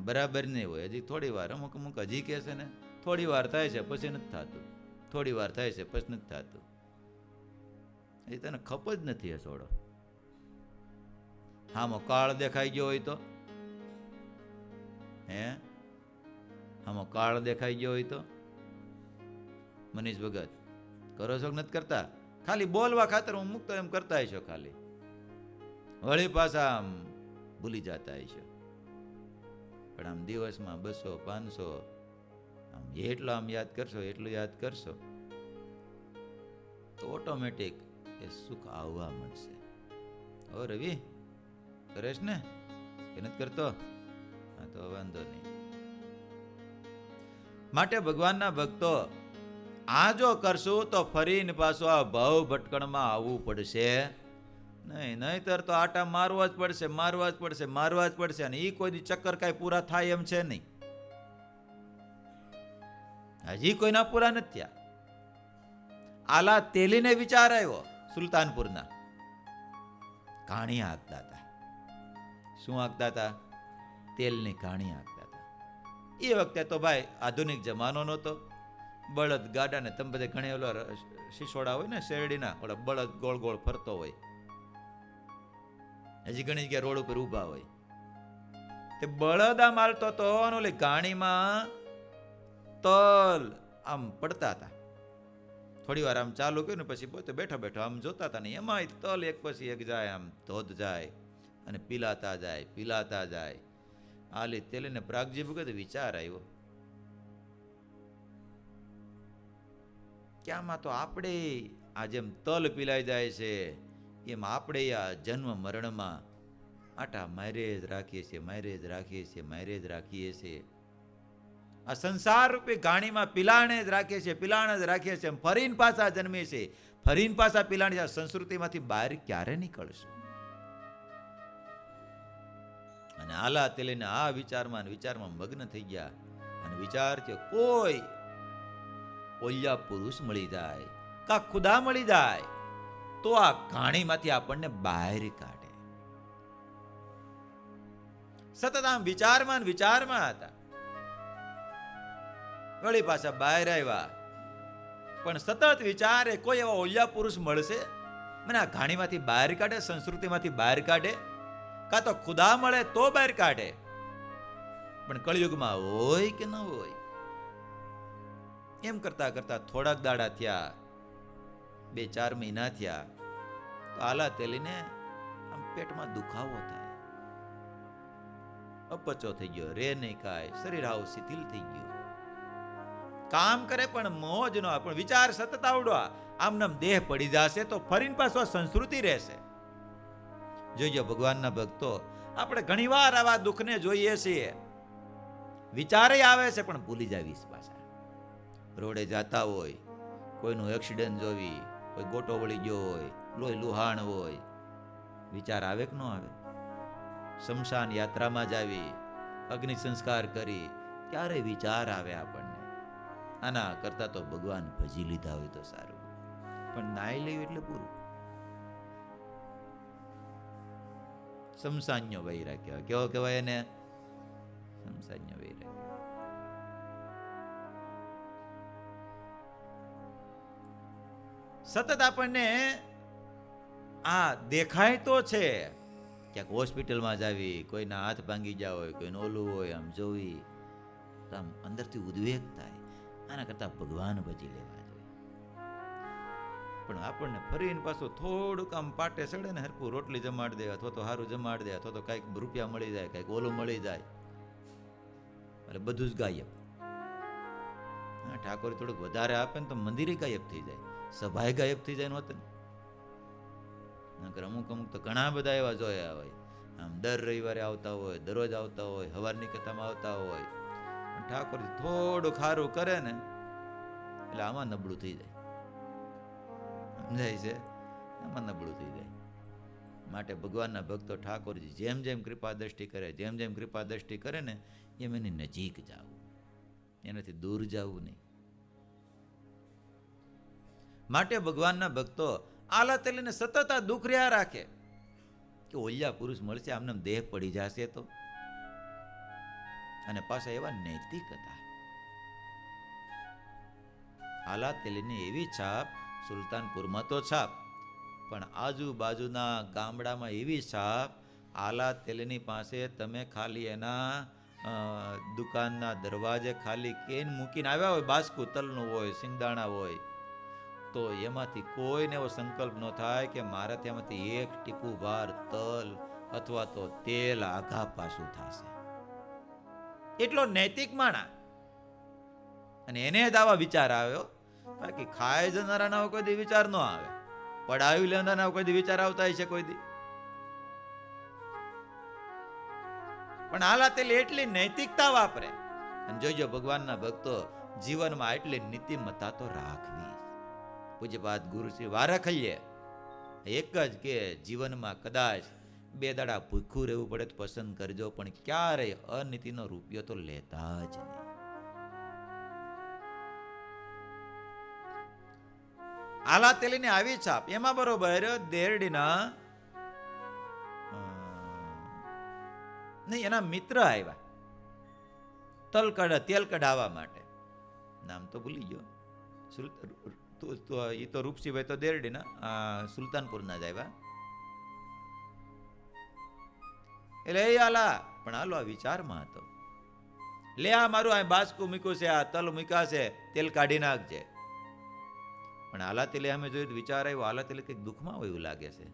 બરાબર નહીં હોય, હજી થોડી વાર. અમુક હજી કહે છે ને થોડી વાર થાય છે પછી નથી થતું, થોડી વાર થાય છે પછી નથી થતું. એ તને ખપ જ નથી. છોડો. હામો કાળ દેખાઈ ગયો હોય તો? હે, હામો કાળ દેખાઈ ગયો હોય તો? મનીષ ભગત, કરો છો કે નથી કરતા? ખાલી બોલવા ખાતર હું મુક્તો એમ કરતા હશો, ખાલી વળી પાછા આમ ભૂલી જતા હશો. પણ આમ દિવસમાં 200, 500 આમ એટલો આમ યાદ કરશો, એટલું યાદ કરશો તો ઓટોમેટિક એ સુખ આવવા મળશે. ઓ રવિ, કરેશ ને કે નથી કરતો? હા તો વાંધો નહીં. માટે ભગવાનના ભક્તો, આ જો કરશું તો ફરીને પાછું આ ભાવ ભટકણમાં આવવું પડશે નહીં. નહીતર તો આટા મારવા જ પડશે, મારવા જ પડશે, મારવા જ પડશે. અને એ કોઈ ચક્કર કાંઈ પૂરા થાય એમ છે નહીં. હજી કોઈના પૂરા નથી થયા. આલા તેલીને વિચાર આવ્યો સુલતાનપુરના. ઘાણી હાંકતા હતા. શું હાંકતા હતા? તેલની ઘાણી હાંકતા હતા. એ વખતે તો ભાઈ આધુનિક જમાનો નહોતો. બળદ ગાડા ને તમે બધે ઘણી ઓલા શીશોડા હોય ને શેરડીના, ઓલા બળદ ગોળ ગોળ ફરતો હોય. હજી ઘણી જગ્યાએ રોડ ઉપર ઊભા હોય. તે બળદ આમ હાલતો તો ઓલી ઘાણીમાં તલ આમ પડતા હતા. થોડી વાર આમ ચાલુ કર્યું ને પછી પોતે બેઠા બેઠા આમ જોતા હતા. ને એમાં તલ એક પછી એક જાય, આમ ધોધ જાય અને પીલાતા જાય, પીલાતા જાય. આલી તેલીને પ્રાગજી ભગત વિચાર આવ્યો કે આમાં તો આપણે આ જેમ તલ પીલાઈ જાય છે એમ આપણે આ જન્મ મરણમાં આટા મારે જ રાખીએ છીએ, મારે જ રાખીએ છીએ, મારે જ રાખીએ છીએ. આ સંસાર રૂપી ઘાણીમાં પિલાણે જ રાખીએ છીએ, પિલાણ જ રાખીએ છીએ. ફરીને પાછા જન્મે છે, ફરીને પાછા પિલાણી. સંસ્કૃતિમાંથી બહાર ક્યારે નીકળશું? અને આલા તેલીને આ વિચારમાં મગ્ન થઈ ગયા. અને વિચાર કે કોઈ ઓલિયા પુરુષ મળી જાય, કા ખુદા મળી જાય તો આ ઘાણીમાંથી આપણને બહાર કાઢે. સતત આમ વિચારમાં હતા. વળી પાછા બહાર આવ્યા. પણ સતત વિચારે કોઈ એવા ઓલિયા પુરુષ મળશે મને આ ઘાણીમાંથી બહાર કાઢે, સંસ્કૃતિમાંથી બહાર કાઢે, કાં તો ખુદા મળે તો બહાર કાઢે. પણ કળિયુગમાં હોય કે ન હોય? એમ કરતા કરતા થોડાક દાડા થયા, 2-4 મહિના થયા તો આલા તેલીને આમ પેટમાં દુખાવો થાય, અપચો થઈ ગયો, રે નહીં કાય, શરીર આવું શિથિલ થઈ ગયું. કામ કરે પણ મોજ ન, પણ વિચાર સતત આવડો આમનામ દેહ પડી જશે તો ફરીને પાછો સંસ્કૃતિ રહેશે. જોઈજો ભગવાનના ભક્તો, આપણે ઘણીવાર આવા દુઃખને જોઈએ છીએ, વિચારે આવે છે પણ ભૂલી જાવીશ પાછા. રોડે જાતા હોય, કોઈનું એક્સિડન્ટ જોવી, કોઈ ગોટો વળી ગયો હોય, લોહી લુહાણ હોય, વિચાર આવે કે ન આવે? શમશાન યાત્રામાં જ આવી, અગ્નિ સંસ્કાર કરી, ક્યારે વિચાર આવે આપણને? આના કરતા તો ભગવાન ભજી લીધા હોય તો સારું. પણ નાઈ લેવું એટલે પૂરું. શમશાન્ય વૈરાગ્ય કેવો કહેવાય એને? શમશાન્ય વૈરાગ્ય. સતત આપણને આ દેખાય તો છે, ક્યાંક હોસ્પિટલમાં જ આવી, કોઈના હાથ ભાંગી ગયા હોય, કોઈનું ઓલું હોય, આમ જોવી તો આમ અંદરથી ઉદ્વેગ થાય. આના કરતા ભગવાન ભજી લેવા જોઈએ. પણ આપણને ફરીને પાછું થોડુંક આમ પાટે ચડે ને, હરખું રોટલી જમાડી દે, અથવા તો સારું જમાડી દે, અથવા તો કાંઈક રૂપિયા મળી જાય, કાંઈક ઓલું મળી જાય, એટલે બધું જ ગાયબ. હા, ઠાકોર થોડુંક વધારે આપે ને તો મંદિરે ગાયબ થઈ જાય, સભાએ ગાયબ થઈ જાય. નહોતું નકર અમુક તો ઘણા બધા એવા જોયા હોય, આમ દર રવિવારે આવતા હોય, દરરોજ આવતા હોય, હવારની કથામાં આવતા હોય, ઠાકોર થોડું ખારું કરે ને એટલે આમાં નબળું થઈ જાય. સમજાય છે? આમાં નબળું થઈ જાય. માટે ભગવાનના ભક્તો, ઠાકોરજી જેમ જેમ કૃપા દ્રષ્ટિ કરે, જેમ જેમ કૃપા દ્રષ્ટિ કરે ને એમ એની નજીક જાવું, એનાથી દૂર જવું નહીં. માટે ભગવાનના ભક્તો આલા તેલીને સતત આ દુઃખ રહ્યા રાખે કે ઓલિયા પુરુષ મળશે, આમને દેહ પડી જશે તો. અને પાછા એવા નૈતિક હતા. આલા તેલીની એવી છાપ સુલતાનપુરમાં તો છાપ, પણ આજુબાજુના ગામડામાં એવી છાપ. આલા તેલીની પાસે તમે ખાલી એના દુકાનના દરવાજે ખાલી કેન મૂકીને આવ્યા હોય, બાસ્કુ તલનું હોય, સિંગદાણા હોય, તો એમાંથી કોઈને એવો સંકલ્પ ન થાય કે મારાથી એમાંથી એક ટીપું ભાર તલ અથવા તો તેલ આઘા પાછું થશે. એટલો નૈતિક માણા. અને એને જ આવા વિચાર આવ્યો, બાકી ખાય જનારાના કોઈ વિચાર ન આવે. પડાવી લેવાના કોઈ દી વિચાર આવતા હશે કોઈ દી? પણ આલા તેલી એટલી નૈતિકતા વાપરે. અને જોજો ભગવાનના ભક્તો જીવનમાં એટલી નીતિમત્તા તો રાખવી. પૂજ્યપાદ ગુરુશ્રી વારાખલીએ એક જ કે જીવનમાં કદાચ 2 દાડા ભૂખ્યું રહેવું પડે તો પસંદ કરજો, પણ ક્યારેય અનીતિનો રૂપિયો તો લેતા જ નહીં. આલા તેલીની આવી છાપ. એમાં બરોબર દેરડીના નહીં, એના મિત્ર આવ્યા તેલ કઢાવવા માટે. નામ તો ભૂલી ગયો. એ તો રૂપસીભાઈ તો દેરડીના સુલતાનપુરના જ આવ્યા. એટલે એ આલા પણ આલો આ વિચારમાં હતો. લે આ મારું આ બાસકું મૂક્યું છે, આ તલ મૂક્યા છે, તેલ કાઢી નાખજે. પણ આલા તેલે અમે જોયું વિચાર આવ્યો, આલા તેલે કંઈક દુઃખમાં હોય એવું લાગે છે.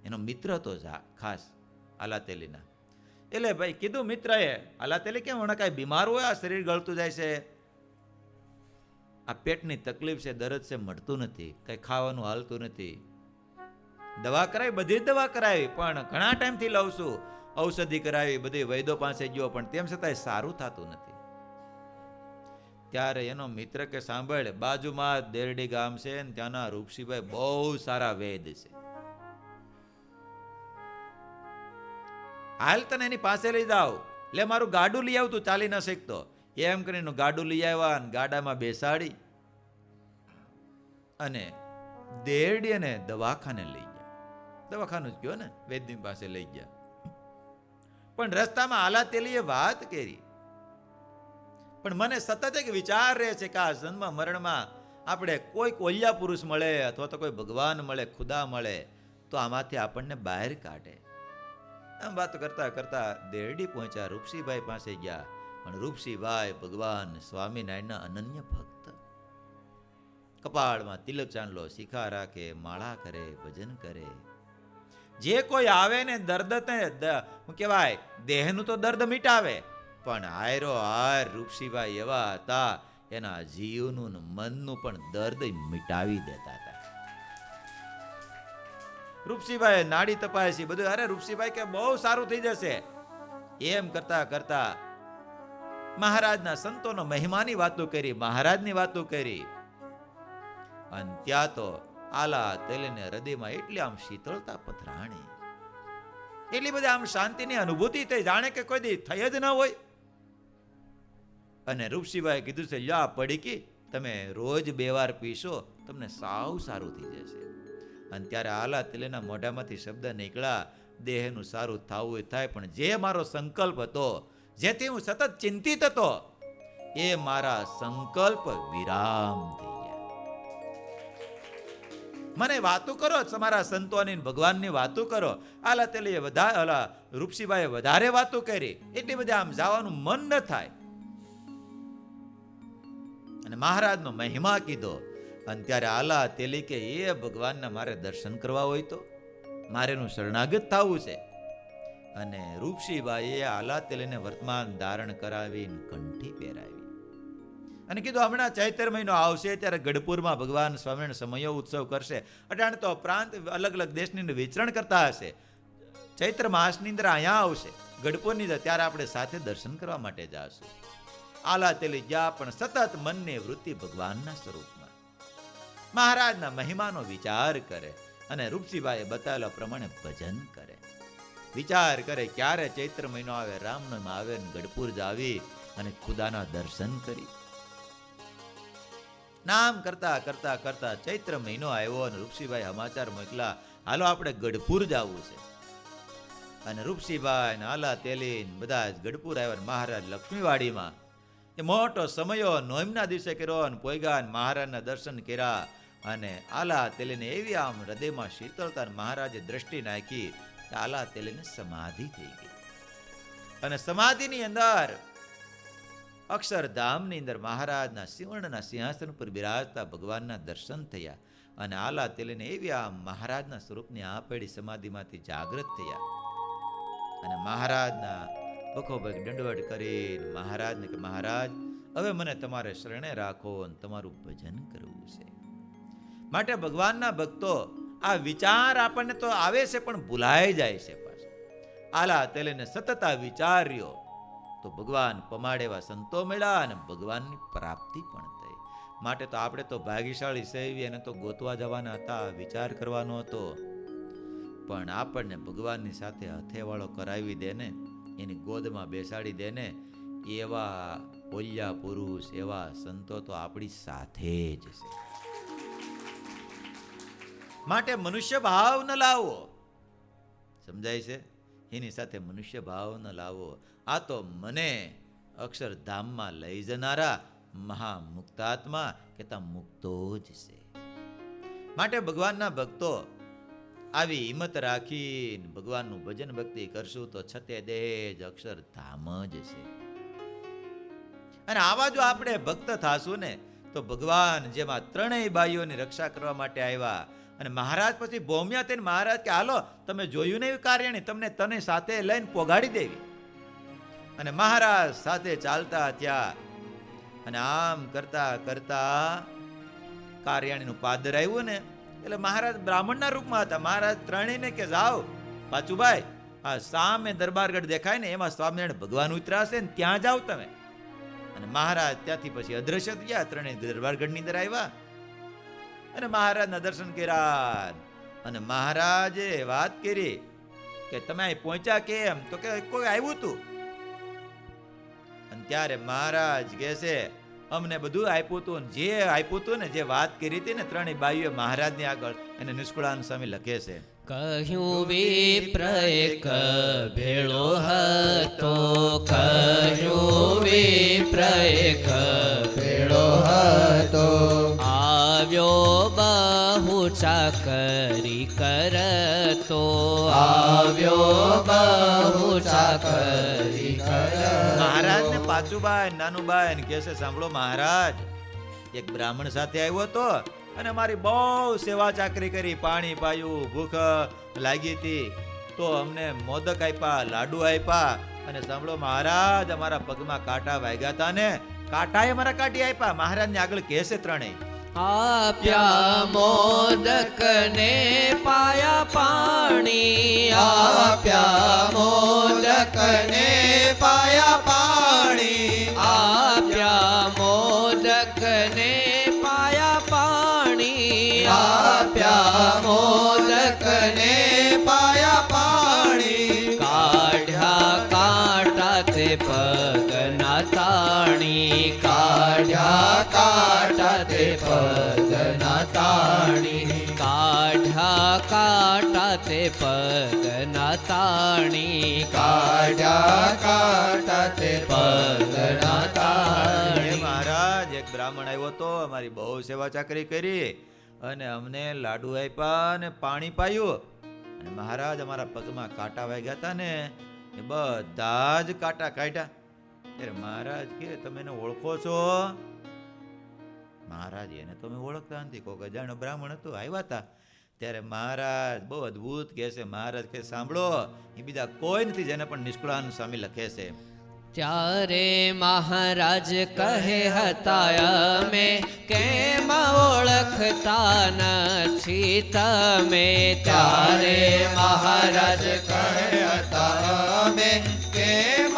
એનો મિત્ર તો ખાસ આલા તેલીના. એટલે ભાઈ કીધું મિત્રએ, આલા તેલે કેમ હમણાં કાંઈ બીમાર હોય, આ શરીર ગળતું જાય છે, આ પેટની તકલીફ છે, દર્દ છે, મળતું નથી, કંઈ ખાવાનું હાલતું નથી. દવા કરાવી, બધી જ દવા કરાવી, પણ ઘણા ટાઈમથી લઉં છું, ઔષધિ કરાવી, બધી વૈદ્યો પાસે ગયો, પણ તેમ છતાંય સારું થતું નથી. ત્યારે એનો મિત્ર કે સાંભળ, બાજુમાં દેરડી ગામ છે ને ત્યાંના રૂપસીભાઈ બહુ સારા વૈદ છે, હાલ તને એની પાસે લઈ જાવ. લે મારું ગાડું લઈ આવ, તું ચાલી ન શકતો. એમ કરીને ગાડું લઈ આવ્યા અને ગાડામાં બેસાડી અને દેરડી અને દવાખાને લઈ ગયા. દવાખાનું જ ગયો ને, વૈદ્ય પાસે લઈ ગયા. પણ રસ્તામાં આલા તેલીએ વાત કરી. પણ મને સતત એક વિચાર રહે છે કે આ જન્મ મરણમાં આપણે કોઈ ઓલિયા પુરુષ મળે અથવા તો કોઈ ભગવાન મળે, ખુદા મળે, તો આમાંથી આપણને બહાર કાઢે. આમ વાત કરતા કરતા દેરડી પહોંચ્યા, રૂપસીભાઈ પાસે ગયા. પણ રૂપસીભાઈ ભગવાન સ્વામિનારાયણના અનન્ય ભક્ત. કપાળમાં તિલક ચાંદલો, શિખા રાખે, માળા કરે, ભજન કરે. જે કોઈ આવે ને દર્દ શું કહેવાય, દેહનું તો દર્દ મિટાવે, પણ હાયરો હાર રૂપસીભાઈ એવા હતા, એના જીવનું મનનું પણ દર્દ મિટાવી દેતા હતા. રૂપસીભાઈ નાડી તપાસી બધું, અરે રૂપસીભાઈ કે બહુ સારું થઈ જશે. એમ કરતા કરતા મહારાજના સંતોનો મહિમાની વાતો કરી, મહારાજની વાતો કરી. અને ત્યાં તો આલા તેલીને હૃદયમાં એટલી આમ શીતળતા પથરાણી, એટલી બધી આમ શાંતિની અનુભૂતિ થઈ, જાણે કે કોઈ દી થઈ જ ન હોય. અને રૂપસીભાઈ કીધું છે, લ્યો આ પડીકી તમે રોજ 2 વાર પીશો, તમને સાવ સારું થઈ જશે. અને ત્યારે આલા તેલીના મોઢામાંથી શબ્દ નીકળ્યા, દેહનું સારું થવું થાય, પણ જે મારો સંકલ્પ હતો, જેથી હું સતત ચિંતિત હતો, એ મારા સંકલ્પ વિરામ થઈ ગયા. મને વાતો કરો, તમારા સંતોની ભગવાનની વાતો કરો. આલા તેલીએ રૂપસીભાઈએ વધારે વાતો કરી, એટલી બધી આમ જવાનું મન ન થાય. અને મહારાજનો મહિમા કીધો. અને ત્યારે આલા તેલી કે એ ભગવાનના મારે દર્શન કરવા હોય તો મારે એનું શરણાગત થવું છે. અને રૂપસીબાઈએ આલા તેલીને વર્તમાન ધારણ કરાવીને કંઠી પહેરાવી અને કીધું હમણાં ચૈત્ર મહિનો આવશે ત્યારે ગઢપુરમાં ભગવાન સ્વામિનારાયણ સમયો ઉત્સવ કરશે. અટાણે તો પ્રાંત અલગ અલગ દેશની વિચરણ કરતા હશે. ચૈત્ર માસની અંદર અહીંયા આવશે ગઢપુરની અંદર, ત્યારે આપણે સાથે દર્શન કરવા માટે જઈશું. આલા તેલી ગયા, પણ સતત મનની વૃત્તિ ભગવાનના સ્વરૂપમાં, મહારાજના મહિમાનો વિચાર કરે અને રૂપસીબાઈએ બતાવેલા પ્રમાણે ભજન કરે. વિચાર કરે ક્યારે ચૈત્ર મહિનો આવે, રામનવમી આવે, ગઢપુર જાવી અને ખુદાના દર્શન કરી. નામ કરતા કરતા કરતા ચૈત્ર મહિનો આવ્યો અને રૂપસીબાઈ સમાચાર મોકલા, હાલો આપણે ગઢપુર જવું છે. અને રૂપસીબાઈ ને આલા તેલી બધા જ ગઢપુર આવ્યા. મહારાજ લક્ષ્મીવાડીમાં એ મોટો સમયો નોમના દિવસે કર્યો અને પોઈગા મહારાજના દર્શન કર્યા. અને આલા તેલીને એવી આમ હૃદયમાં શીતળતા, મહારાજે દ્રષ્ટિ નાખી, આલા તેલીને સમાધિ થઈ ગઈ. અને સમાધિની અંદર અક્ષરધામની અંદર મહારાજના સિંહણના સિંહાસન પર બિરાજતા ભગવાનના દર્શન થયા. અને આલા તેલીને એવી આમ મહારાજના સ્વરૂપની આપેડી સમાધિમાંથી જાગૃત થયા. અને મહારાજના બખોબખ દંડવટ કરીને મહારાજને કે મહારાજ હવે મને તમારે શરણે રાખો અને તમારું ભજન કરવું છે. માટે ભગવાનના ભક્તો આ વિચાર આપણને તો આવે છે પણ ભૂલાઈ જાય છે પાછું. આલા તેલેને સતત આ વિચાર્યો તો ભગવાન પમાડે એવા સંતો મળ્યા અને ભગવાનની પ્રાપ્તિ પણ થઈ. માટે તો આપણે તો ભાગ્યશાળી સેવી એને તો ગોતવા જવાના હતા, વિચાર કરવાનો હતો. પણ આપણને ભગવાનની સાથે હથેવાળો કરાવી દે ને, એની ગોદમાં બેસાડી દે ને, એવા ઓલિયા પુરુષ, એવા સંતો તો આપણી સાથે જ છે. માટે મનુષ્ય ભાવ ન લાવો, સમજાય છે? એની સાથે મનુષ્ય ભાવ ન લાવો. આ તો મને અક્ષરધામમાં લઈ જનારા મહામુક્તાત્મા કેતા મુક્તો જ છે. માટે ભગવાનના ભક્તો આવી હિંમત રાખીને ભગવાનનું ભજન ભક્તિ કરશું તો છતે દેહ જ અક્ષરધામ જ છે. અને આવા જો આપણે ભક્ત થાશું ને તો ભગવાન જેમાં ત્રણેય બાઈઓની રક્ષા કરવા માટે આવ્યા અને મહારાજ પછી ભૌમ્યા તેને મહારાજ કે હાલો તમે જોયું નહીં કાર્યણી, તમને તને સાથે લઈને પોગાડી દેવી. અને મહારાજ સાથે ચાલતા ત્યાં અને આમ કરતા કરતા કાર્યાણીનું પાદર આવ્યું ને એટલે મહારાજ બ્રાહ્મણના રૂપમાં હતા. મહારાજ ત્રણેયને કે જાઓ પાચુભાઈ, આ સામે દરબારગઢ દેખાય ને એમાં સ્વામિનારાયણ ભગવાન ઉતરાશે ને ત્યાં જાઓ તમે. અને મહારાજ ત્યાંથી પછી અદ્રશ્ય ગયા, ત્રણેય દરબારગઢની અંદર આવ્યા અને મહારાજના દર્શન કર્યા. અને મહારાજે વાત કરી કે તમે અહીં પહોંચ્યા કેમ? તો કે કોઈ આવ્યું હતું. અને ત્યારે મહારાજ કહે છે અમને બધું આપ્યું હતું, જે આપ્યું હતું ને, જે વાત કરી હતી ને ત્રણેય બાઈઓ મહારાજની આગળ, એને નિષ્કુળાનંદ સ્વામી લખે છે. કહ્યું વિપ્ર એક ભેળો હતો, કહ્યું વિપ્ર એક ભેળો હતો, આવ્યો બહુ ચાકરી કરતો, આવ્યો બહુ ચાકરી કરતો. મહારાજ ને પાચુભાઈ નાનુભાઈ ને કહે છે સાંભળો મહારાજ, એક બ્રાહ્મણ સાથે આવ્યો હતો અને મારી બહુ સેવા ચાકરી કરી, પાણી પાયું, ભૂખ લાગી હતી તો અમને મોદક આપ્યા, લાડુ આપ્યા. અને સાંભળો મહારાજ, અમારા પગમાં કાંટા વાગ્યા હતા ને, કાંટાએ મારા કાઢી આપ્યા. મહારાજ ને આગળ કહે છે ત્રણેય આપ્યા મોદક ને પાયા પાણી, આપ્યા મોદક ને પાયા પાણી, આપ્યા મોદક ને પાયા પાણી, આપ્યા મોદક ને પાયા પાણી, કાઢ્યા કાંટા તે પગના તાણી, કાઢ્યા કાંટા તે પગના તાણી, કાઢ્યા કાંટા તે પગના તાણી, કાઢ્યા કાંટા તે પગના તાણી. મહારાજ, એક બ્રાહ્મણ આવ્યો તો, અમારી બહુ સેવા ચાકરી કરી અને અમને લાડુ આપ્યા અને પાણી પાયું. અને મહારાજ અમારા પગમાં કાંટા વાગ્યા હતા ને, એ બધા જ કાંટા કાઢ્યા. ત્યારે મહારાજ કે તમે એને ઓળખો છો? મહારાજ એને તો મેં ઓળખતા નથી, કોઈક અજાણ્યો બ્રાહ્મણ હતો, આવ્યા હતા. ત્યારે મહારાજ બહુ અદભુત કહે છે. મહારાજ કે સાંભળો, એ બીજા કોઈ નથી જેને પણ નિષ્કુળાનંદ સ્વામી લખે છે. ત્યારે મહારાજ કહે હતા અમે કેમ ઓળખતા નથી તમે, ત્યારે મહારાજ કહે હતા અમે કેમ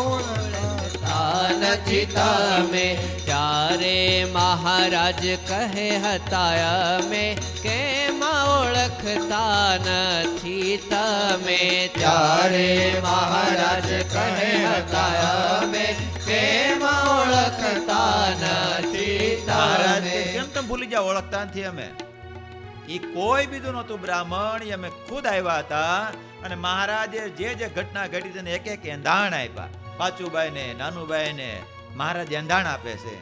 ઓળખતા નથી તમે, ત્યારે મહારાજ કહે હતા અમે કેમ ઓળખતા નથી તમે, ત્યારે મહારાજ કહે હતા અમે કેમ ઓળખતા નથી તમે. કેમ તમે ભૂલી જાઓ ઓળખતા નથી અમે? એ કોઈ બીજું નહોતું બ્રાહ્મણ, એ અમે ખુદ આવ્યા હતા. અને મહારાજે જે જે ઘટના ઘટી તેને એક એક એંધાણ આપ્યા. પાચુભાઈ ને નાનુભાઈ ને મહારાજ એંધાણ આપે છે.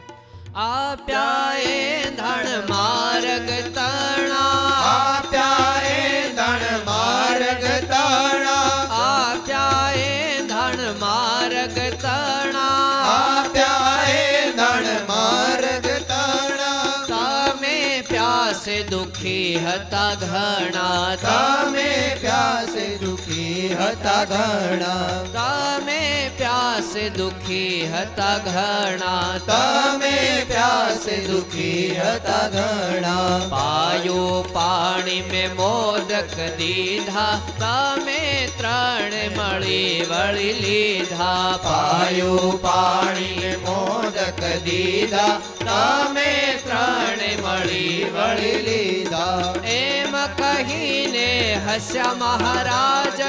આપ્યા એંધાણ માર્ગ તણા, આપ્યા એંધાણ માર્ગ તણા, આપ્યા એંધાણ માર્ગ તણા, આપ્યા એંધાણ માર્ગ તણા. તમે પ્યાસે દુખી હતા ઘણા, તમે પ્યાસે દુખી હતા ઘણા, તમે પ્યાસે પ્યાસે દુખી હતા ઘણા તમે પ્યાસે દુખી હતા ઘણા પાયું પાણી મેં મોદક દીધા તમે ત્રણ મળી વળી લીધા પાયું પાણી મોદક દીધા તમે ત્રણે મળી વળી લીધા એમ કહીને હસ્યા મહારાજ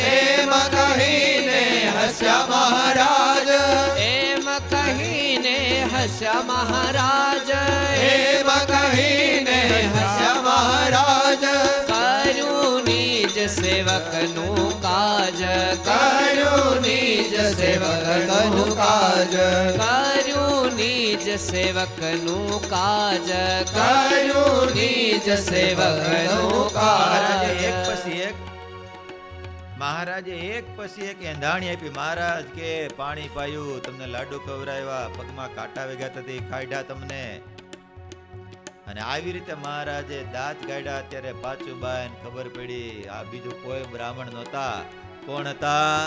એમ કહીને હસ્યા મહારાજ એમ કહીને હસ્યા મહારાજ એમ કહીને હસ્યા મહારાજ કર્યું નિજ સેવકનું કાજ કર્યું નિજ સેવકનું કાજ કર્યું નિજ સેવકનું કાજ કર્યું નિજ સેવકનું મહારાજે કાજ એક પછી એક મહારાજે એક પછી એક એંધાણી આપી. મહારાજ કે પાણી પાયું, તમને લાડુ ખવડાવ્યા, પગમાં કાંટા વેગા થતી કાઢ્યા તમને. અને આવી રીતે મહારાજે દાંત કાઢ્યા. ત્યારે પાછુબાઈને ખબર પડી આ બીજું કોઈ બ્રાહ્મણ નહોતા. કોણ હતા?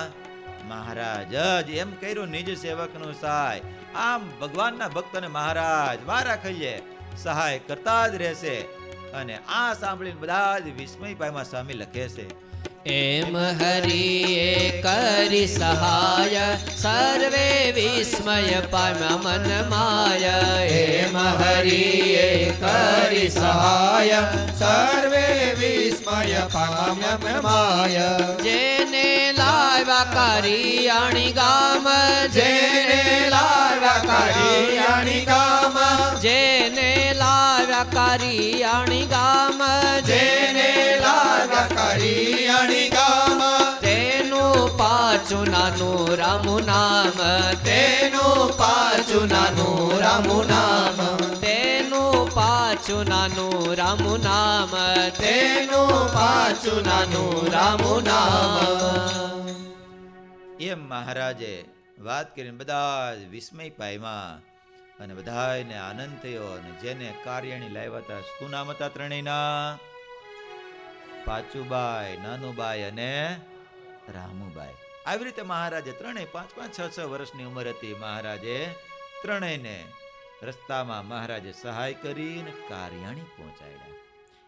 મહારાજ જ. એમ કર્યું નિજ સેવકનું સહાય. આમ ભગવાનના ભક્તોને મહારાજ વારા ખઈએ સહાય કરતા જ રહેશે. અને આ સાંભળીને બધા જ વિસ્મય પામ્યા. સ્વામી લખે છે એમ હરિએ કરી સહાય સર્વે વિસ્મય પામ્યા મન માય એમ હરિએ કરી સહાય સર્વે વિસ્મય પામ્ય માય જેને લાવ્યા કરિયાણી ગામ જેને લાવ્યા કરિયાણી ગામ જેને લાવ્યા કરિયાણી ગામ જેને લાવ્યા કરિયાણી ગામ તેનું પાછું નાનું રામું નામ તેનું પાછું નાનું રામું નામ તેનું પાછું નાનું રામું નામ તેનું પાછું નાનું રામું નામ એમ મહારાજે વાત કરીને બધા જ વિસ્મય પામ્યા. અને બધાને આનંદ થયો. અને જેને કાર્યાણી લાવ્યા હતા, શું નામ હતા ત્રણેયના? પાચુબાઈ, નાનુબાઈ અને રામુબાઈ. આવી રીતે મહારાજે ત્રણેય 5-5, 6-6 વર્ષની ઉંમર હતી. મહારાજે ત્રણેયને રસ્તામાં મહારાજે સહાય કરીને કાર્યાણી પહોંચાડ્યા.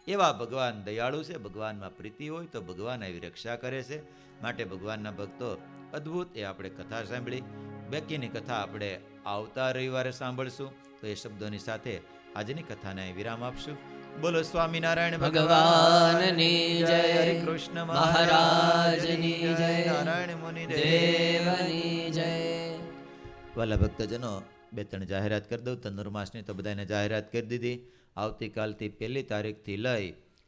એવા ભગવાન દયાળુ છે. ભગવાનમાં પ્રીતિ હોય તો ભગવાન આવી રક્ષા કરે છે. માટે ભગવાનના ભક્તો અદ્ભુત એ આપણે કથા સાંભળી. બાકીની કથા આપણે આવતા રવિવારે સાંભળશું. તો એ શબ્દોની સાથે આજની કથાને વિરામ આપશું. બોલો સ્વામિનારાયણ ભગવાનની જય. હરે કૃષ્ણ મહારાજની જય. નારાયણ મુનિ દેવની જય. વાલા ભક્તજનો, 2-3 જાહેરાત કરી દઉં. ધનુર્માસની તો બધાને જાહેરાત કરી દીધી. આવતીકાલથી 1 તારીખથી લઈ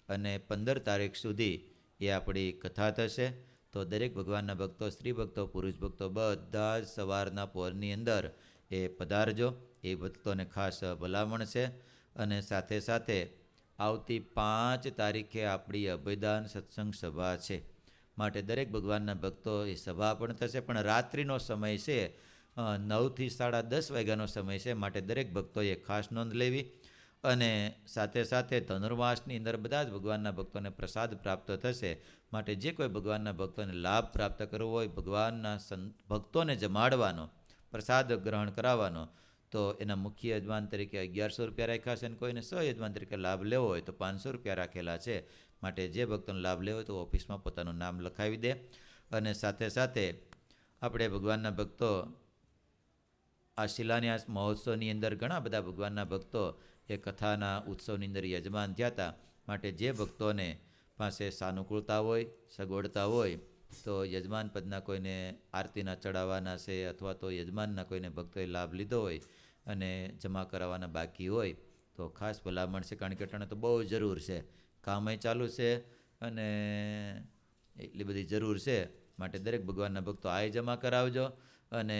અને 15 તારીખ સુધી એ આપણી કથા થશે. તો દરેક ભગવાનના ભક્તો, સ્ત્રી ભક્તો, પુરુષ ભક્તો બધા જ સવારના પહોરની અંદર એ પધારજો. એ ભક્તોને ખાસ ભલામણ છે. અને સાથે સાથે આવતી 5 તારીખે આપણી અભયદાન સત્સંગ સભા છે. માટે દરેક ભગવાનના ભક્તો એ સભા પણ થશે. પણ રાત્રિનો સમય છે, 9 થી 10:30 વાગ્યાનો સમય છે. માટે દરેક ભક્તોએ ખાસ નોંધ લેવી. અને સાથે સાથે ધનુર્માસની અંદર બધા જ ભગવાનના ભક્તોને પ્રસાદ પ્રાપ્ત થશે. માટે જે કોઈ ભગવાનના ભક્તોને લાભ પ્રાપ્ત કરવો હોય, ભગવાનના ભક્તોને જમાડવાનો, પ્રસાદ ગ્રહણ કરાવવાનો, તો એના મુખ્ય યજમાન તરીકે 1100 રૂપિયા રાખ્યા છે. અને કોઈને સહયજમાન તરીકે લાભ લેવો હોય તો 500 રૂપિયા રાખેલા છે. માટે જે ભક્તોને લાભ લેવો હોય તો ઓફિસમાં પોતાનું નામ લખાવી દે. અને સાથે સાથે આપણે ભગવાનના ભક્તો આ શિલાન્યાસ મહોત્સવની અંદર ઘણા બધા ભગવાનના ભક્તો એ કથાના ઉત્સવની અંદર યજમાન થયા હતા. માટે જે ભક્તોને પાસે સાનુકૂળતા હોય, સગવડતા હોય, તો યજમાન પદના કોઈને આરતીના ચડાવવાના છે, અથવા તો યજમાનના કોઈને ભક્તોએ લાભ લીધો હોય અને જમા કરાવવાના બાકી હોય તો ખાસ ભલામણ છે. કારણ કે અટાણે તો બહુ જરૂર છે, કામય ચાલુ છે અને એટલી બધી જરૂર છે. માટે દરેક ભગવાનના ભક્તો આ જમા કરાવજો. અને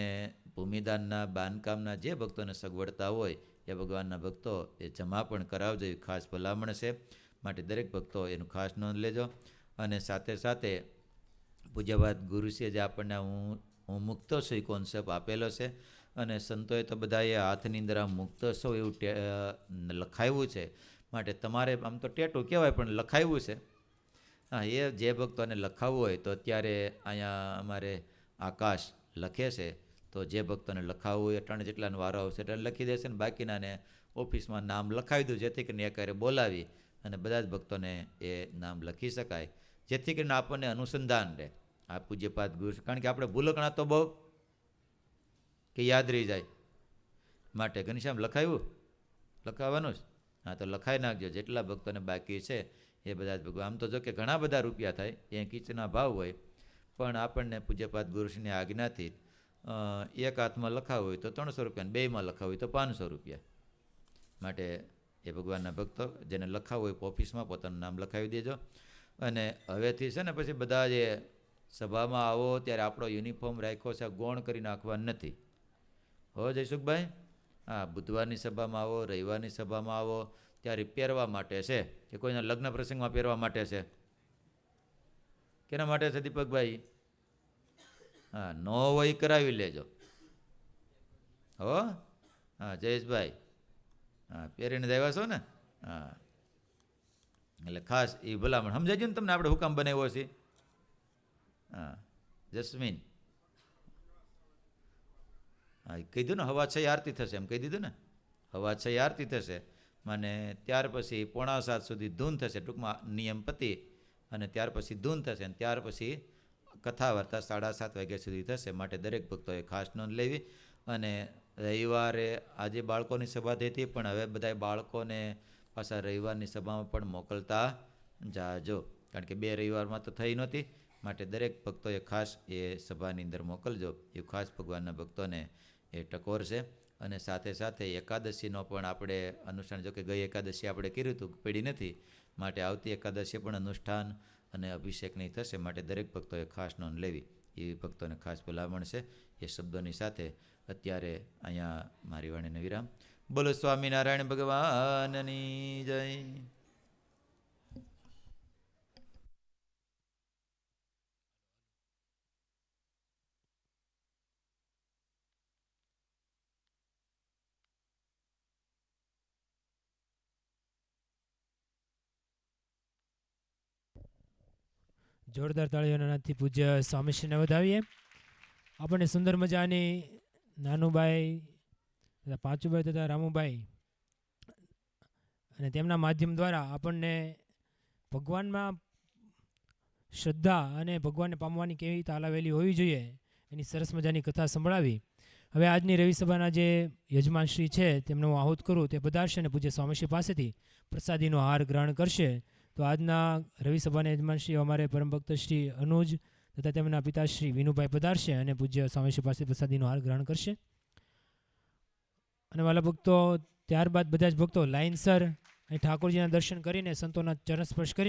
ભૂમિદાનના, બાંધકામના જે ભક્તોને સગવડતા હોય એ ભગવાનના ભક્તો એ જમા પણ કરાવજો. એ ખાસ ભલામણ છે. માટે દરેક ભક્તો એનું ખાસ નોંધ લેજો. અને સાથે સાથે પૂજ્યપાદ ગુરુશ્રીએ જે આપણને હું મુક્ત છું એ કોન્સેપ્ટ આપેલો છે. અને સંતોએ તો બધાએ હાથની અંદર આ મુક્ત છો એવું લખાવ્યું છે. માટે તમારે આમ તો ટેટું કહેવાય પણ લખાવ્યું છે. હા, એ જે ભક્તોને લખાવવું હોય તો અત્યારે અહીંયા અમારે આકાશ લખે છે તો જે ભક્તોને લખાવવું હોય અટાણે જેટલાનો વારો આવશે એટલે લખી દેશે ને બાકીનાને ઓફિસમાં નામ લખાવી દઉં, જેથી કરીને એકારે બોલાવી અને બધા જ ભક્તોને એ નામ લખી શકાય, જેથી કરીને આપણને અનુસંધાન રહે આ પૂજ્યપાદ ગુરુ. કારણ કે આપણે ભૂલકણા તો બહુ કે યાદ રહી જાય, માટે ઘનશ્યામ લખાવવાનું જ. હા, તો લખાઈ નાખજો જેટલા ભક્તોને બાકી છે એ બધા જ ભક્તો. આમ તો જો કે ઘણા બધા રૂપિયા થાય, એ કીચના ભાવ હોય, પણ આપણને પૂજ્યપાદ ગુરુશ્રીની આજ્ઞાથી એક હાથમાં લખાવવું હોય તો 300 રૂપિયા, બેમાં લખાવવું હોય તો 500 રૂપિયા. માટે એ ભગવાનના ભક્તો જેને લખાવવું હોય ઓફિસમાં પોતાનું નામ લખાવી દેજો. અને હવેથી છે ને પછી બધા જે સભામાં આવો ત્યારે આપણો યુનિફોર્મ રાખ્યો છે, ગૌણ કરી નાખવા નથી. હો જયસુખભાઈ, હા, બુધવારની સભામાં આવો, રવિવારની સભામાં આવો ત્યારે પહેરવા માટે છે કે કોઈના લગ્ન પ્રસંગમાં પહેરવા માટે છે? કેના માટે છે દીપકભાઈ? હા, ન હોય કરાવી લેજો. હો, હા જયેશભાઈ, હા પહેરીને જ આવ્યા છો ને? હા, એટલે ખાસ એ ભલામણ સમજાય છે ને તમને આપણે હુકામ બનાવ્યો છે? હા, જસ્મીન, હા કહી દીધું ને, હવા 6 આરતી થશે એમ કહી દીધું ને, હવા 6 આરતી થશે, મને ત્યાર પછી 6:45 સુધી ધૂન થશે, ટૂંકમાં નિયમ પતિ, અને ત્યાર પછી ધૂન થશે, અને ત્યાર પછી કથા વાર્તા 7:30 વાગ્યા સુધી થશે. માટે દરેક ભક્તોએ ખાસ નોંધ લેવી. અને રવિવારે આજે બાળકોની સભા થઈ હતી, પણ હવે બધા બાળકોને પાછા રવિવારની સભામાં પણ મોકલતા જાજો, કારણ કે 2 રવિવારમાં તો થઈ નહોતી. માટે દરેક ભક્તોએ ખાસ એ સભાની અંદર મોકલજો. એ ખાસ ભગવાનના ભક્તોને એ ટકોર છે. અને સાથે સાથે એકાદશીનો પણ આપણે અનુષ્ઠાન, જો કે ગઈ એકાદશી આપણે કર્યું હતું, પડી નથી, માટે આવતી એકાદશી પણ અનુષ્ઠાન અને અભિષેકની થશે. માટે દરેક ભક્તોએ ખાસ નોંધ લેવી, એવી ભક્તોને ખાસ ભલામણ છે. એ શબ્દોની સાથે અત્યારે અહીંયા મારી વાણીને વિરામ. બોલો સ્વામિનારાયણ ભગવાનની જય. જોરદાર તાળીઓના નાદથી પૂજ્ય સ્વામીશ્રીને વધાવીએ. આપણને સુંદર મજાની નાનુભાઈ તથા પાંચુભાઈ તથા રામુભાઈ અને તેમના માધ્યમ દ્વારા આપણને ભગવાનમાં શ્રદ્ધા અને ભગવાનને પામવાની કેવી તાલાવેલી હોવી જોઈએ એની સરસ મજાની કથા સંભળાવી. હવે આજની રવિસભાના જે યજમાનશ્રી છે તેમને હું આહુત કરું, તે પધારશે અને પૂજ્ય સ્વામીશ્રી પાસેથી પ્રસાદીનો હાર ગ્રહણ કરશે. તો આજના રવિસભાના યજમાનશ્રી અમારે પરમ ભક્ત શ્રી અનુજ તથા તેમના પિતાશ્રી વિનુભાઈ પધારશે અને પૂજ્ય સ્વામીશ્રી પાસે પ્રસાદીનો હાર ગ્રહણ કરશે. અને વાલા ભક્તો, ત્યારબાદ બધા જ ભક્તો લાઇનસર અહીં ઠાકોરજીના દર્શન કરીને સંતોના ચરણ સ્પર્શ કરી